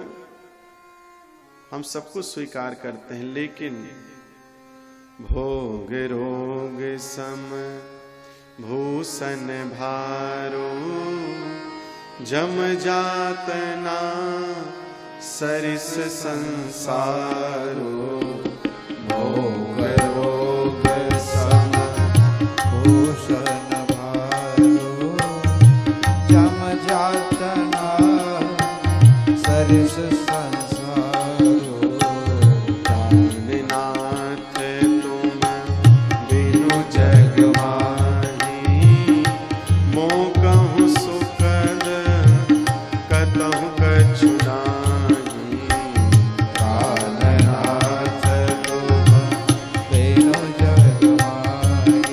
हम सब कुछ स्वीकार करते हैं, लेकिन भोग रोग सम भूषण भारो, जम जातना सरिस संसारो। भोग रोग सम भूषण भारो, जम जातना सरिस संसारो। प्राणनाथ तुम बिनु जग माही, मोह कहूँ सुखद कतहु कछु नाही। प्राणनाथ तुम बिनु जग माही,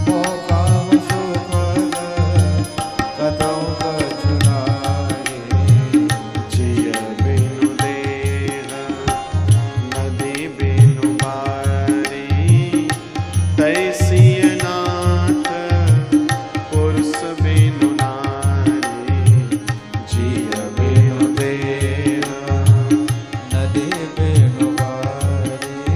मोह कहूँ सुखद कतहु कछु नाही। जिय बिनु देह नदी बिनु बारी, तैसिय नाथ पुरुष बिनु नारी। जिय बिनु देह नदी बिनु बारी,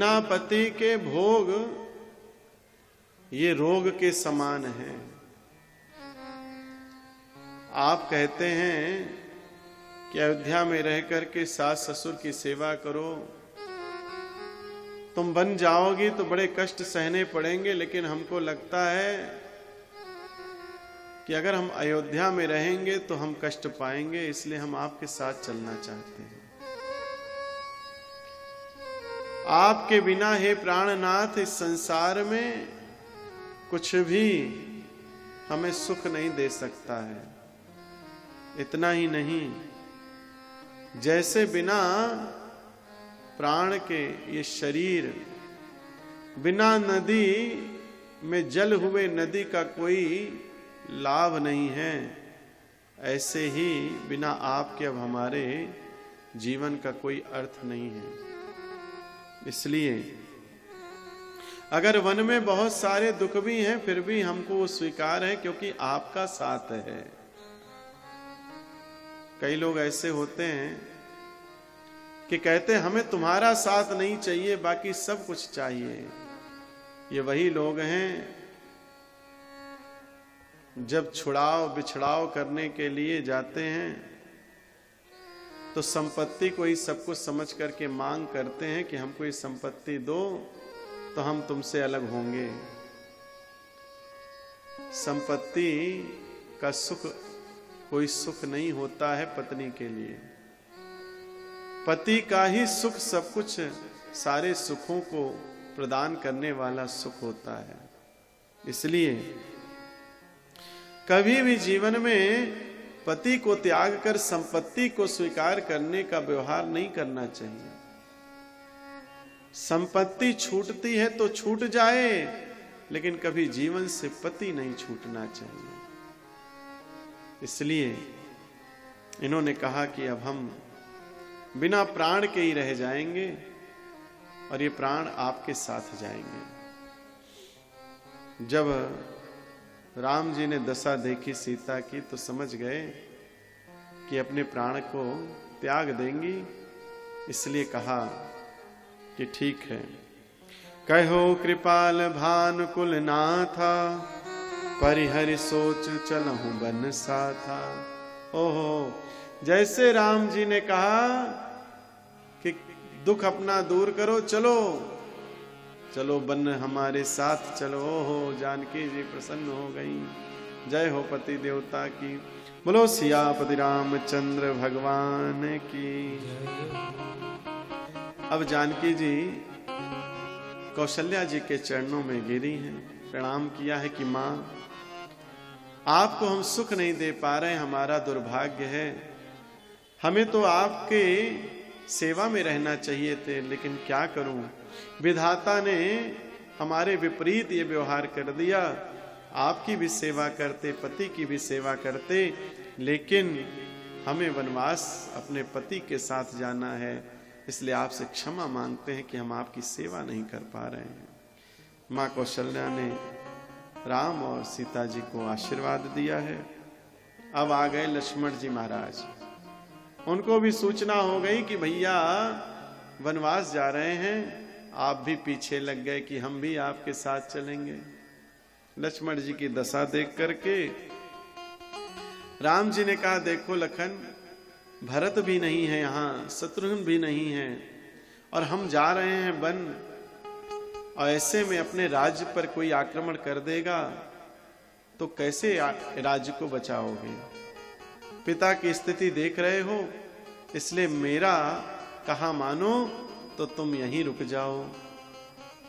बिना पति के भोग ये रोग के समान है। आप कहते हैं कि अयोध्या में रह करके सास ससुर की सेवा करो, तुम बन जाओगी तो बड़े कष्ट सहने पड़ेंगे, लेकिन हमको लगता है कि अगर हम अयोध्या में रहेंगे तो हम कष्ट पाएंगे, इसलिए हम आपके साथ चलना चाहते हैं। आपके बिना हे प्राणनाथ इस संसार में कुछ भी हमें सुख नहीं दे सकता है। इतना ही नहीं, जैसे बिना प्राण के ये शरीर, बिना नदी में जल हुए नदी का कोई लाभ नहीं है, ऐसे ही बिना आपके अब हमारे जीवन का कोई अर्थ नहीं है। इसलिए अगर वन में बहुत सारे दुख भी हैं, फिर भी हमको वो स्वीकार है, क्योंकि आपका साथ है। कई लोग ऐसे होते हैं कि कहते हैं हमें तुम्हारा साथ नहीं चाहिए, बाकी सब कुछ चाहिए। ये वही लोग हैं जब छुड़ाव बिछड़ाव करने के लिए जाते हैं तो संपत्ति को ही सब कुछ समझ करके मांग करते हैं कि हमको ये संपत्ति दो तो हम तुमसे अलग होंगे। संपत्ति का सुख कोई सुख नहीं होता है पत्नी के लिए। पति का ही सुख सब कुछ, सारे सुखों को प्रदान करने वाला सुख होता है। इसलिए कभी भी जीवन में पति को त्याग कर संपत्ति को स्वीकार करने का व्यवहार नहीं करना चाहिए। संपत्ति छूटती है तो छूट जाए, लेकिन कभी जीवन से पति नहीं छूटना चाहिए। इसलिए इन्होंने कहा कि अब हम बिना प्राण के ही रह जाएंगे और ये प्राण आपके साथ जाएंगे। जब राम जी ने दशा देखी सीता की तो समझ गए कि अपने प्राण को त्याग देंगी, इसलिए कहा कि ठीक है। कहो कृपाल भानुकुल नाथा, परिहरि सोच चलहु बन साथा। ओहो, जैसे राम जी ने कहा कि दुख अपना दूर करो, चलो चलो बन हमारे साथ चलो। हो जानकी जी प्रसन्न हो गई। जय हो पति देवता की। बोलो सियापति रामचंद्र भगवान की। अब जानकी जी कौशल्या जी के चरणों में गिरी हैं, प्रणाम किया है कि माँ आपको हम सुख नहीं दे पा रहे, हमारा दुर्भाग्य है। हमें तो आपके सेवा में रहना चाहिए थे, लेकिन क्या करूं, विधाता ने हमारे विपरीत ये व्यवहार कर दिया। आपकी भी सेवा करते, पति की भी सेवा करते, लेकिन हमें वनवास अपने पति के साथ जाना है, इसलिए आपसे क्षमा मांगते हैं कि हम आपकी सेवा नहीं कर पा रहे हैं। माँ कौशल्या ने राम और सीता जी को आशीर्वाद दिया है। अब आ गए लक्ष्मण जी महाराज। उनको भी सूचना हो गई कि भैया वनवास जा रहे हैं, आप भी पीछे लग गए कि हम भी आपके साथ चलेंगे। लक्ष्मण जी की दशा देख करके राम जी ने कहा, देखो लखन, भरत भी नहीं है यहाँ, शत्रुघ्न भी नहीं है, और हम जा रहे हैं वन, और ऐसे में अपने राज्य पर कोई आक्रमण कर देगा तो कैसे राज्य को बचाओगे? पिता की स्थिति देख रहे हो, इसलिए मेरा कहा मानो तो तुम यहीं रुक जाओ,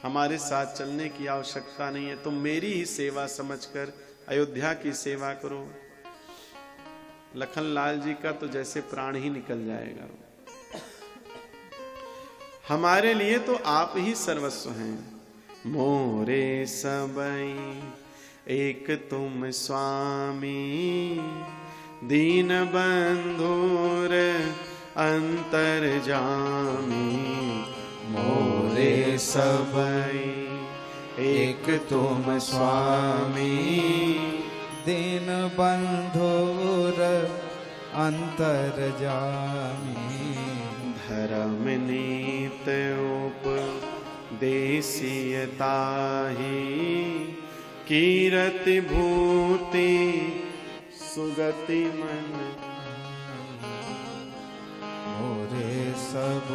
हमारे साथ चलने की आवश्यकता नहीं है, तुम मेरी ही सेवा समझकर अयोध्या की सेवा करो। लखनलाल जी का तो जैसे प्राण ही निकल जाएगा। हमारे लिए तो आप ही सर्वस्व हैं। मोरे सबई एक तुम स्वामी, दीन बंधुर अंतर्जामी। मोरे सबई एक तुम स्वामी, दीन बंधुर अंतर्जामी। धर्म नीत देसीयता ही कीरति भूति सुगति मन। मोरे सब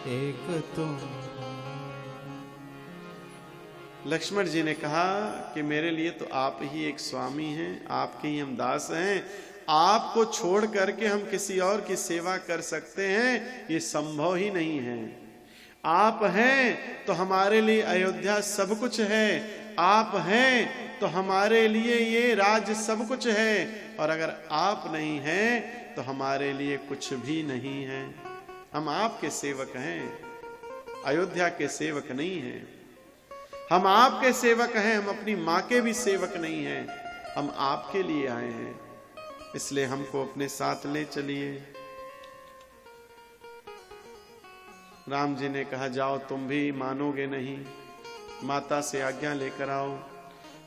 एक तुम। लक्ष्मण जी ने कहा कि मेरे लिए तो आप ही एक स्वामी हैं, आपके ही हम दास हैं। आपको छोड़ करके हम किसी और की सेवा कर सकते हैं, ये संभव ही नहीं है। आप हैं तो हमारे लिए अयोध्या सब कुछ है, आप हैं तो हमारे लिए ये राज्य सब कुछ है, और अगर आप नहीं हैं तो हमारे लिए कुछ भी नहीं है। हम आपके सेवक हैं, अयोध्या के सेवक नहीं हैं। हम आपके सेवक हैं, हम अपनी मां के भी सेवक नहीं हैं, हम आपके लिए आए हैं, इसलिए हमको अपने साथ ले चलिए। राम जी ने कहा जाओ, तुम भी मानोगे नहीं, माता से आज्ञा लेकर आओ।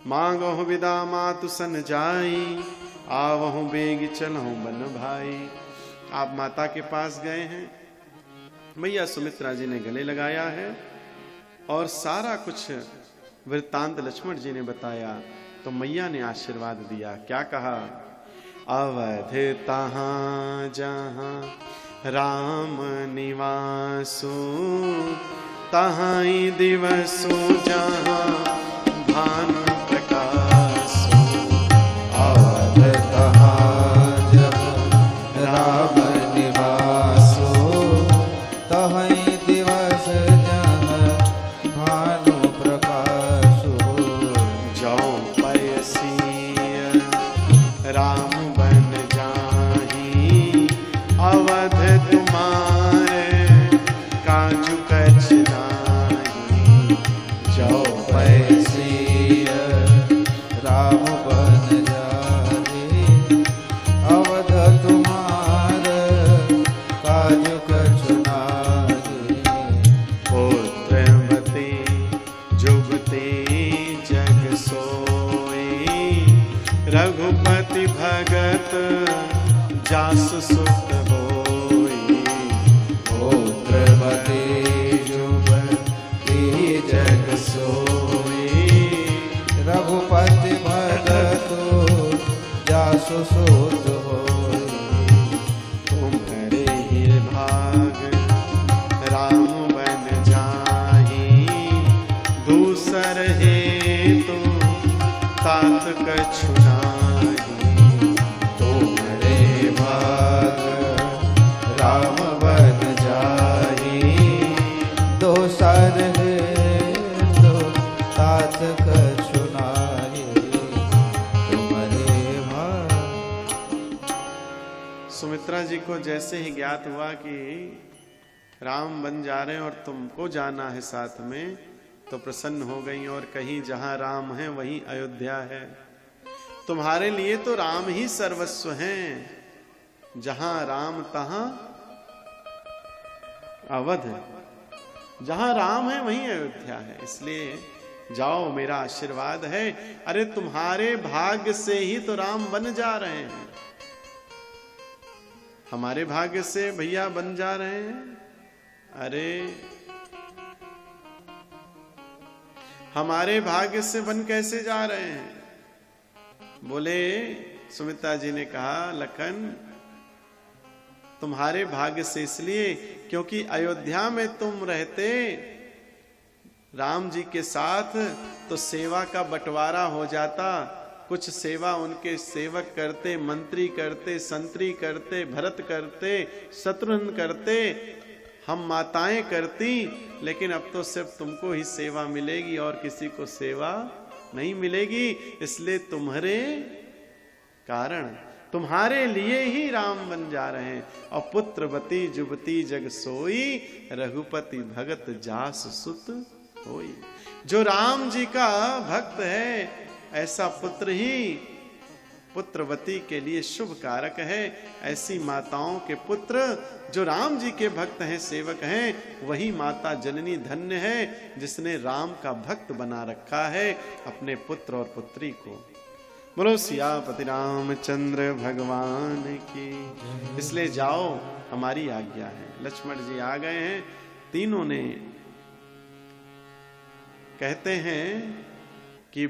मांगो विदा मातु सन जाई, आवहु बेग चलहु बन भाई। आप माता के पास गए हैं, मैया सुमित्रा जी ने गले लगाया है और सारा कुछ वृत्तांत लक्ष्मण जी ने बताया। तो मैया ने आशीर्वाद दिया, क्या कहा? अवध तहां जहां राम निवासो, तहां दिवसो जहां भानु प्रकाशो। अवध तहां जहां राम निवासो, तहीं दिवस जहां भानु प्रकाशो। जौ पयसीय राम बन जाहि, अवध तुम्हारे काजु कछ नाही। जौ पैसीय राम बन जाहि, अवध तुम्हार काज कछु नाही। पुत्रवती जुगती जग सोई, रघुपति भगत जासु सुत होई। पुत्रवती जुगती जग सोई, रघुपति भगत जासु सुत होई। तुम्हारे ही भाग राम बन जाहि, दूसर हेतु तात कछु नाही। तुम्हारे भाग राम बन जाहि, दोसर हेतु तात कछु नाही। तुम्हारे भाग। सुमित्रा जी को जैसे ही ज्ञात हुआ कि राम बन जा रहे हैं और तुमको जाना है साथ में, तो प्रसन्न हो गई और कहीं जहां राम है वहीं अयोध्या है। तुम्हारे लिए तो राम ही सर्वस्व हैं, जहां राम तहां अवध है, जहां राम है वहीं अयोध्या है। इसलिए जाओ, मेरा आशीर्वाद है। अरे तुम्हारे भाग्य से ही तो राम बन जा रहे हैं, हमारे भाग्य से भैया बन जा रहे हैं। अरे हमारे भाग्य से बन कैसे जा रहे हैं? बोले, सुमित्रा जी ने कहा, लखन तुम्हारे भाग्य से इसलिए क्योंकि अयोध्या में तुम रहते राम जी के साथ तो सेवा का बंटवारा हो जाता। कुछ सेवा उनके सेवक करते, मंत्री करते, संतरी करते, भरत करते, शत्रुघ्न करते, हम माताएं करती। लेकिन अब तो सिर्फ तुमको ही सेवा मिलेगी और किसी को सेवा नहीं मिलेगी। इसलिए तुम्हारे कारण, तुम्हारे लिए ही राम बन जा रहे हैं। और पुत्रवती जुबती जग सोई, रघुपति भगत जास सुत होई। जो राम जी का भक्त है, ऐसा पुत्र ही पुत्रवती के लिए शुभ कारक है। ऐसी माताओं के पुत्र जो राम जी के भक्त हैं, सेवक हैं, वही माता जननी धन्य है जिसने राम का भक्त बना रखा है अपने पुत्र और पुत्री को। बोलो सियापति रामचंद्र भगवान की। इसलिए जाओ, हमारी आज्ञा है। लक्ष्मण जी आ गए हैं, तीनों ने कहते हैं कि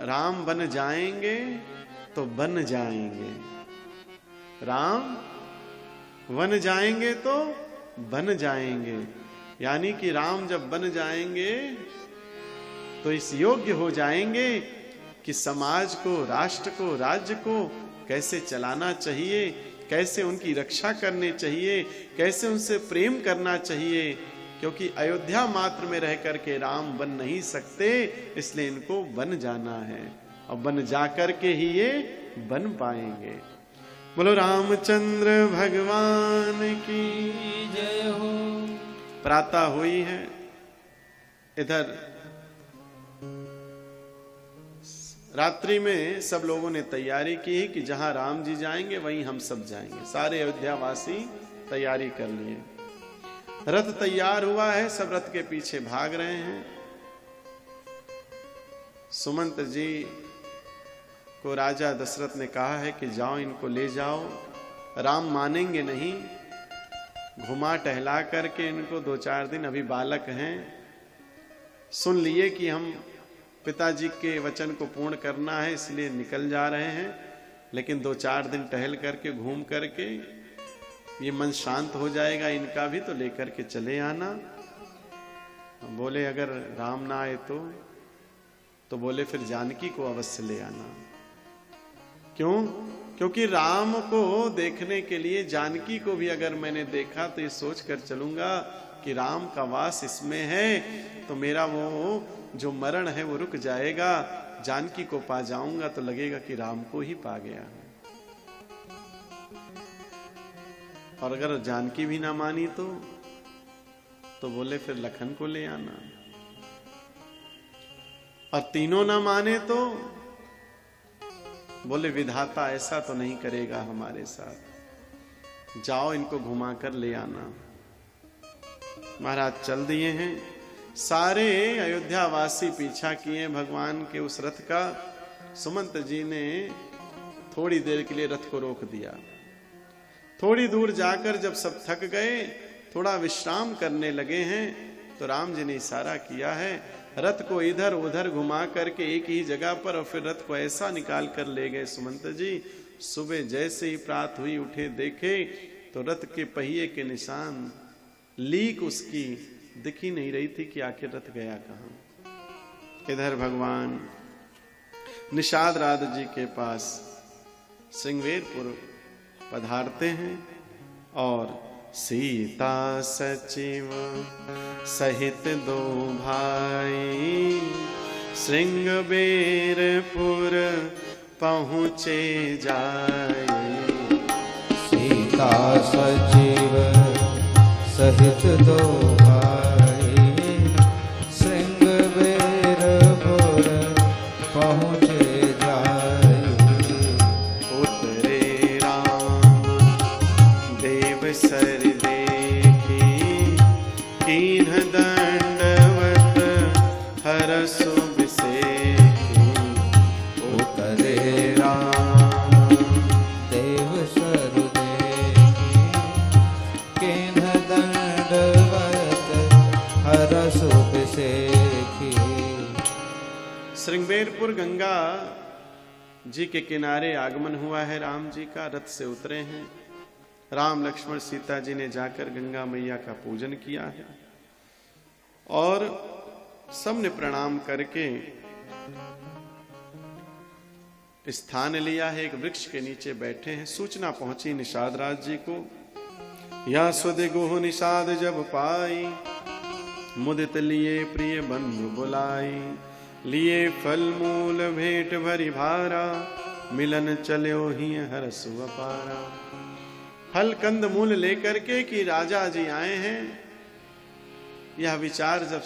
राम बन जाएंगे तो बन जाएंगे, राम बन जाएंगे तो बन जाएंगे। यानी कि राम जब बन जाएंगे तो इस योग्य हो जाएंगे कि समाज को, राष्ट्र को, राज्य को कैसे चलाना चाहिए, कैसे उनकी रक्षा करनी चाहिए, कैसे उनसे प्रेम करना चाहिए। क्योंकि अयोध्या मात्र में रह करके राम बन नहीं सकते, इसलिए इनको बन जाना है और बन जाकर के ही ये बन पाएंगे। बोलो रामचंद्र भगवान की जय हो। प्रातः हुई है। इधर रात्रि में सब लोगों ने तैयारी की कि जहां राम जी जाएंगे वहीं हम सब जाएंगे। सारे अयोध्या वासी तैयारी कर लिए। रथ तैयार हुआ है, सब रथ के पीछे भाग रहे हैं। सुमंत जी को राजा दशरथ ने कहा है कि जाओ इनको ले जाओ। राम मानेंगे नहीं, घुमा टहला करके इनको 2-4 दिन, अभी बालक हैं, सुन लिए कि हम पिताजी के वचन को पूर्ण करना है इसलिए निकल जा रहे हैं। लेकिन 2-4 दिन टहल करके, घूम करके ये मन शांत हो जाएगा इनका भी, तो लेकर के चले आना। बोले अगर राम ना आए तो बोले फिर जानकी को अवश्य ले आना। क्यों? क्योंकि राम को देखने के लिए जानकी को भी अगर मैंने देखा तो ये सोच कर चलूंगा कि राम का वास इसमें है, तो मेरा वो जो मरण है वो रुक जाएगा। जानकी को पा जाऊंगा तो लगेगा कि राम को ही पा गया। और अगर जानकी भी ना मानी तो बोले फिर लखन को ले आना। और तीनों ना माने तो बोले विधाता ऐसा तो नहीं करेगा हमारे साथ, जाओ इनको घुमाकर ले आना। महाराज चल दिए हैं। सारे अयोध्या वासी पीछा किए भगवान के उस रथ का। सुमंत जी ने थोड़ी देर के लिए रथ को रोक दिया। थोड़ी दूर जाकर जब सब थक गए, थोड़ा विश्राम करने लगे हैं, तो राम जी ने इशारा किया है रथ को इधर उधर घुमा करके एक ही जगह पर, और फिर रथ को ऐसा निकाल कर ले गए सुमंत जी। सुबह जैसे ही प्रात हुई, उठे देखे तो रथ के पहिए के निशान, लीक उसकी दिख ही नहीं रही थी कि आखिर रथ गया कहां। इधर भगवान निषाद राज जी के पास श्रृंगवेरपुर पधारते हैं और सीता सचिव सहित 2 भाई श्रृंगवेरपुर पहुँचे जाए। सीता सचिव सहित 2 भाई श्रृंगवेरपुर पहुँचे जाए। उतरे राम देव सर देखी, कीन्ह दंडवत हरसु बिसेखी। उतरे राम देव सर देखी, कीन्ह दंडवत हरसु बिसेखी। श्रृंगवेरपुर गंगा जी के किनारे आगमन हुआ है राम जी का। रथ से उतरे हैं। राम लक्ष्मण सीता जी ने जाकर गंगा मैया का पूजन किया है और सबने प्रणाम करके स्थान लिया है। एक वृक्ष के नीचे बैठे हैं। सूचना पहुंची निषाद राज जी को। या सुदि गुह निषाद जब पाई, मुदित लिए प्रिय बंधु बुलाई। लिए फल मूल भेंट भरी भारा, मिलन चलो ही हरसु अपारा। फल कंद मूल लेकर के कि राजा जी आए हैं, यह विचार जब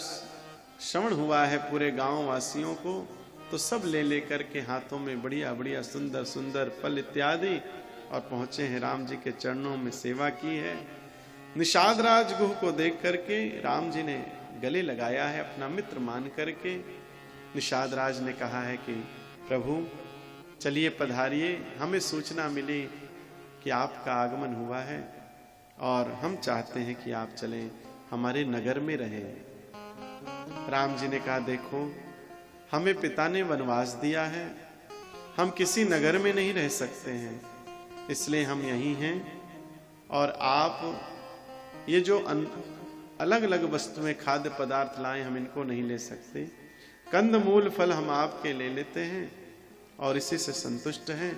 श्रवण हुआ है पूरे गांव वासियों को, तो सब ले लेकर के हाथों में बढ़िया बढ़िया सुंदर सुंदर फल इत्यादि और पहुंचे हैं। राम जी के चरणों में सेवा की है। निषाद राज गुह को देख करके राम जी ने गले लगाया है अपना मित्र मान करके। निषाद राज ने कहा है कि प्रभु चलिए पधारिए, हमें सूचना मिली कि आपका आगमन हुआ है और हम चाहते हैं कि आप चलें, हमारे नगर में रहें। राम जी ने कहा, देखो हमें पिता ने वनवास दिया है, हम किसी नगर में नहीं रह सकते हैं, इसलिए हम यहीं हैं। और आप ये जो अलग अलग वस्तुएं खाद्य पदार्थ लाए, हम इनको नहीं ले सकते। कंद मूल फल हम आपके ले लेते हैं और इसी से संतुष्ट हैं।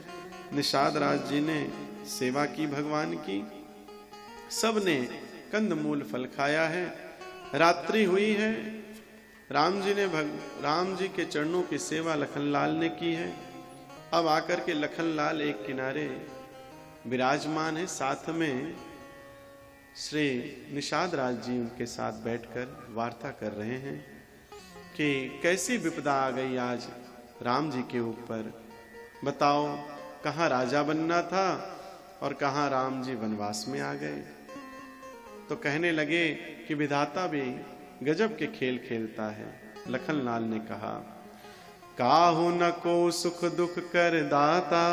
निषाद राज जी ने सेवा की भगवान की, सब ने कंद मूल फल खाया है। रात्रि हुई है, राम जी के चरणों की सेवा लखनलाल ने की है। अब आकर के लखनलाल एक किनारे विराजमान है, साथ में श्री निषाद राज जी उनके साथ बैठकर वार्ता कर रहे हैं कि कैसी विपदा आ गई आज राम जी के ऊपर। बताओ, कहाँ राजा बनना था और कहाँ राम जी वनवास में आ गए। तो कहने लगे कि विधाता भी गजब के खेल खेलता है। लखनलाल ने कहा, काहू न को सुख दुख कर दाता,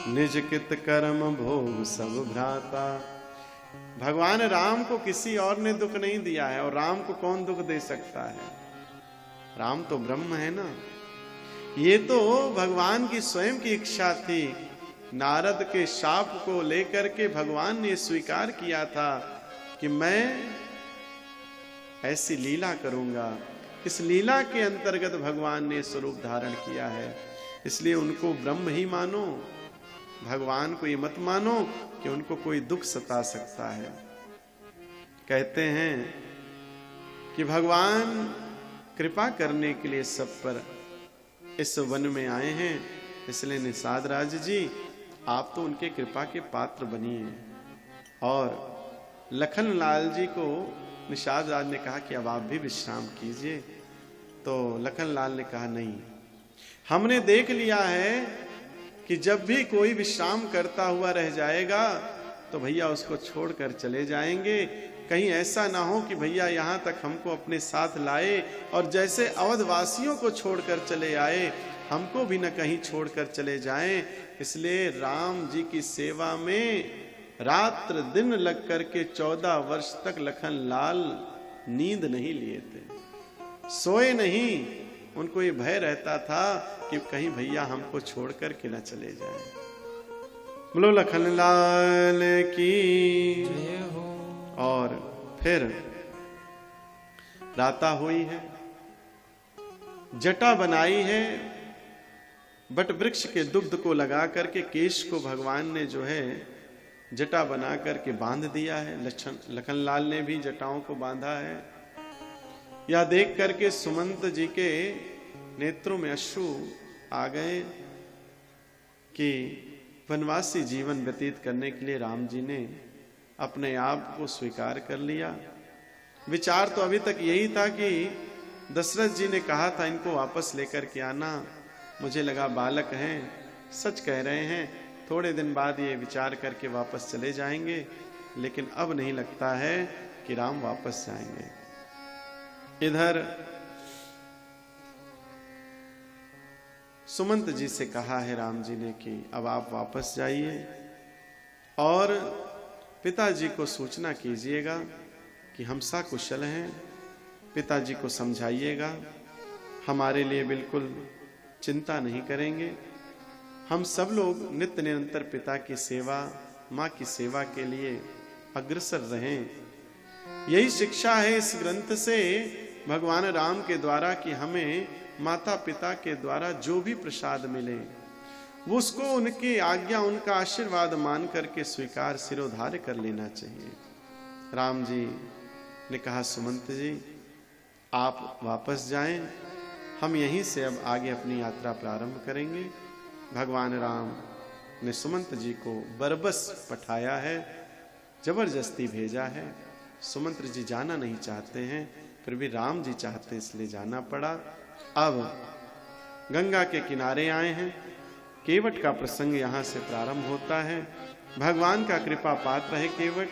निज कित कर्म भोग सब भ्राता। भगवान राम को किसी और ने दुख नहीं दिया है, और राम को कौन दुख दे सकता है? राम तो ब्रह्म है ना। ये तो भगवान की स्वयं की इच्छा थी। नारद के शाप को लेकर के भगवान ने स्वीकार किया था कि मैं ऐसी लीला करूंगा। इस लीला के अंतर्गत भगवान ने स्वरूप धारण किया है, इसलिए उनको ब्रह्म ही मानो। भगवान को ये मत मानो कि उनको कोई दुख सता सकता है। कहते हैं कि भगवान कृपा करने के लिए सब पर इस वन में आए हैं, इसलिए निषाद राज जी आप तो उनके कृपा के पात्र बनिए। और लखनलाल जी को निषाद राज ने कहा कि अब आप भी विश्राम कीजिए। तो लखनलाल ने कहा, नहीं, हमने देख लिया है कि जब भी कोई विश्राम करता हुआ रह जाएगा तो भैया उसको छोड़कर चले जाएंगे। कहीं ऐसा ना हो कि भैया यहाँ तक हमको अपने साथ लाए और जैसे अवधवासियों को छोड़कर चले आए, हमको भी न कहीं छोड़कर चले जाएं। इसलिए राम जी की सेवा में रात्र दिन लग करके 14 वर्ष तक लखनलाल नींद नहीं लिए थे, सोए नहीं। उनको ये भय रहता था कि कहीं भैया हमको छोड़कर के न चले जाएं। बोलो लखनलाल की। और फिर प्रातः हुई है, जटा बनाई है, बट वृक्ष के दुग्ध को लगा करके केश को भगवान ने जो है जटा बना करके बांध दिया है। लखनलाल ने भी जटाओं को बांधा है। यह देख करके सुमंत जी के नेत्रों में अश्रु आ गए कि वनवासी जीवन व्यतीत करने के लिए राम जी ने अपने आप को स्वीकार कर लिया। विचार तो अभी तक यही था कि दशरथ जी ने कहा था इनको वापस लेकर के आना, मुझे लगा बालक हैं, सच कह रहे हैं, थोड़े दिन बाद ये विचार करके वापस चले जाएंगे, लेकिन अब नहीं लगता है कि राम वापस जाएंगे। इधर सुमंत जी से कहा है राम जी ने कि अब आप वापस जाइए और पिताजी को सूचना कीजिएगा कि हम सकुशल हैं। पिताजी को समझाइएगा, हमारे लिए बिल्कुल चिंता नहीं करेंगे। हम सब लोग नित्य निरंतर पिता की सेवा, माँ की सेवा के लिए अग्रसर रहें। यही शिक्षा है इस ग्रंथ से भगवान राम के द्वारा कि हमें माता पिता के द्वारा जो भी प्रसाद मिले वो उसको उनकी आज्ञा, उनका आशीर्वाद मान करके स्वीकार सिरोधार्य कर लेना चाहिए। राम जी ने कहा, सुमंत जी आप वापस जाएं, हम यहीं से अब आगे अपनी यात्रा प्रारंभ करेंगे। भगवान राम ने सुमंत जी को बरबस पठाया है, जबरदस्ती भेजा है। सुमंत जी जाना नहीं चाहते हैं, फिर भी राम जी चाहते इसलिए जाना पड़ा। अब गंगा के किनारे आए हैं, केवट का प्रसंग यहां से प्रारंभ होता है। भगवान का कृपा पात्र है केवट।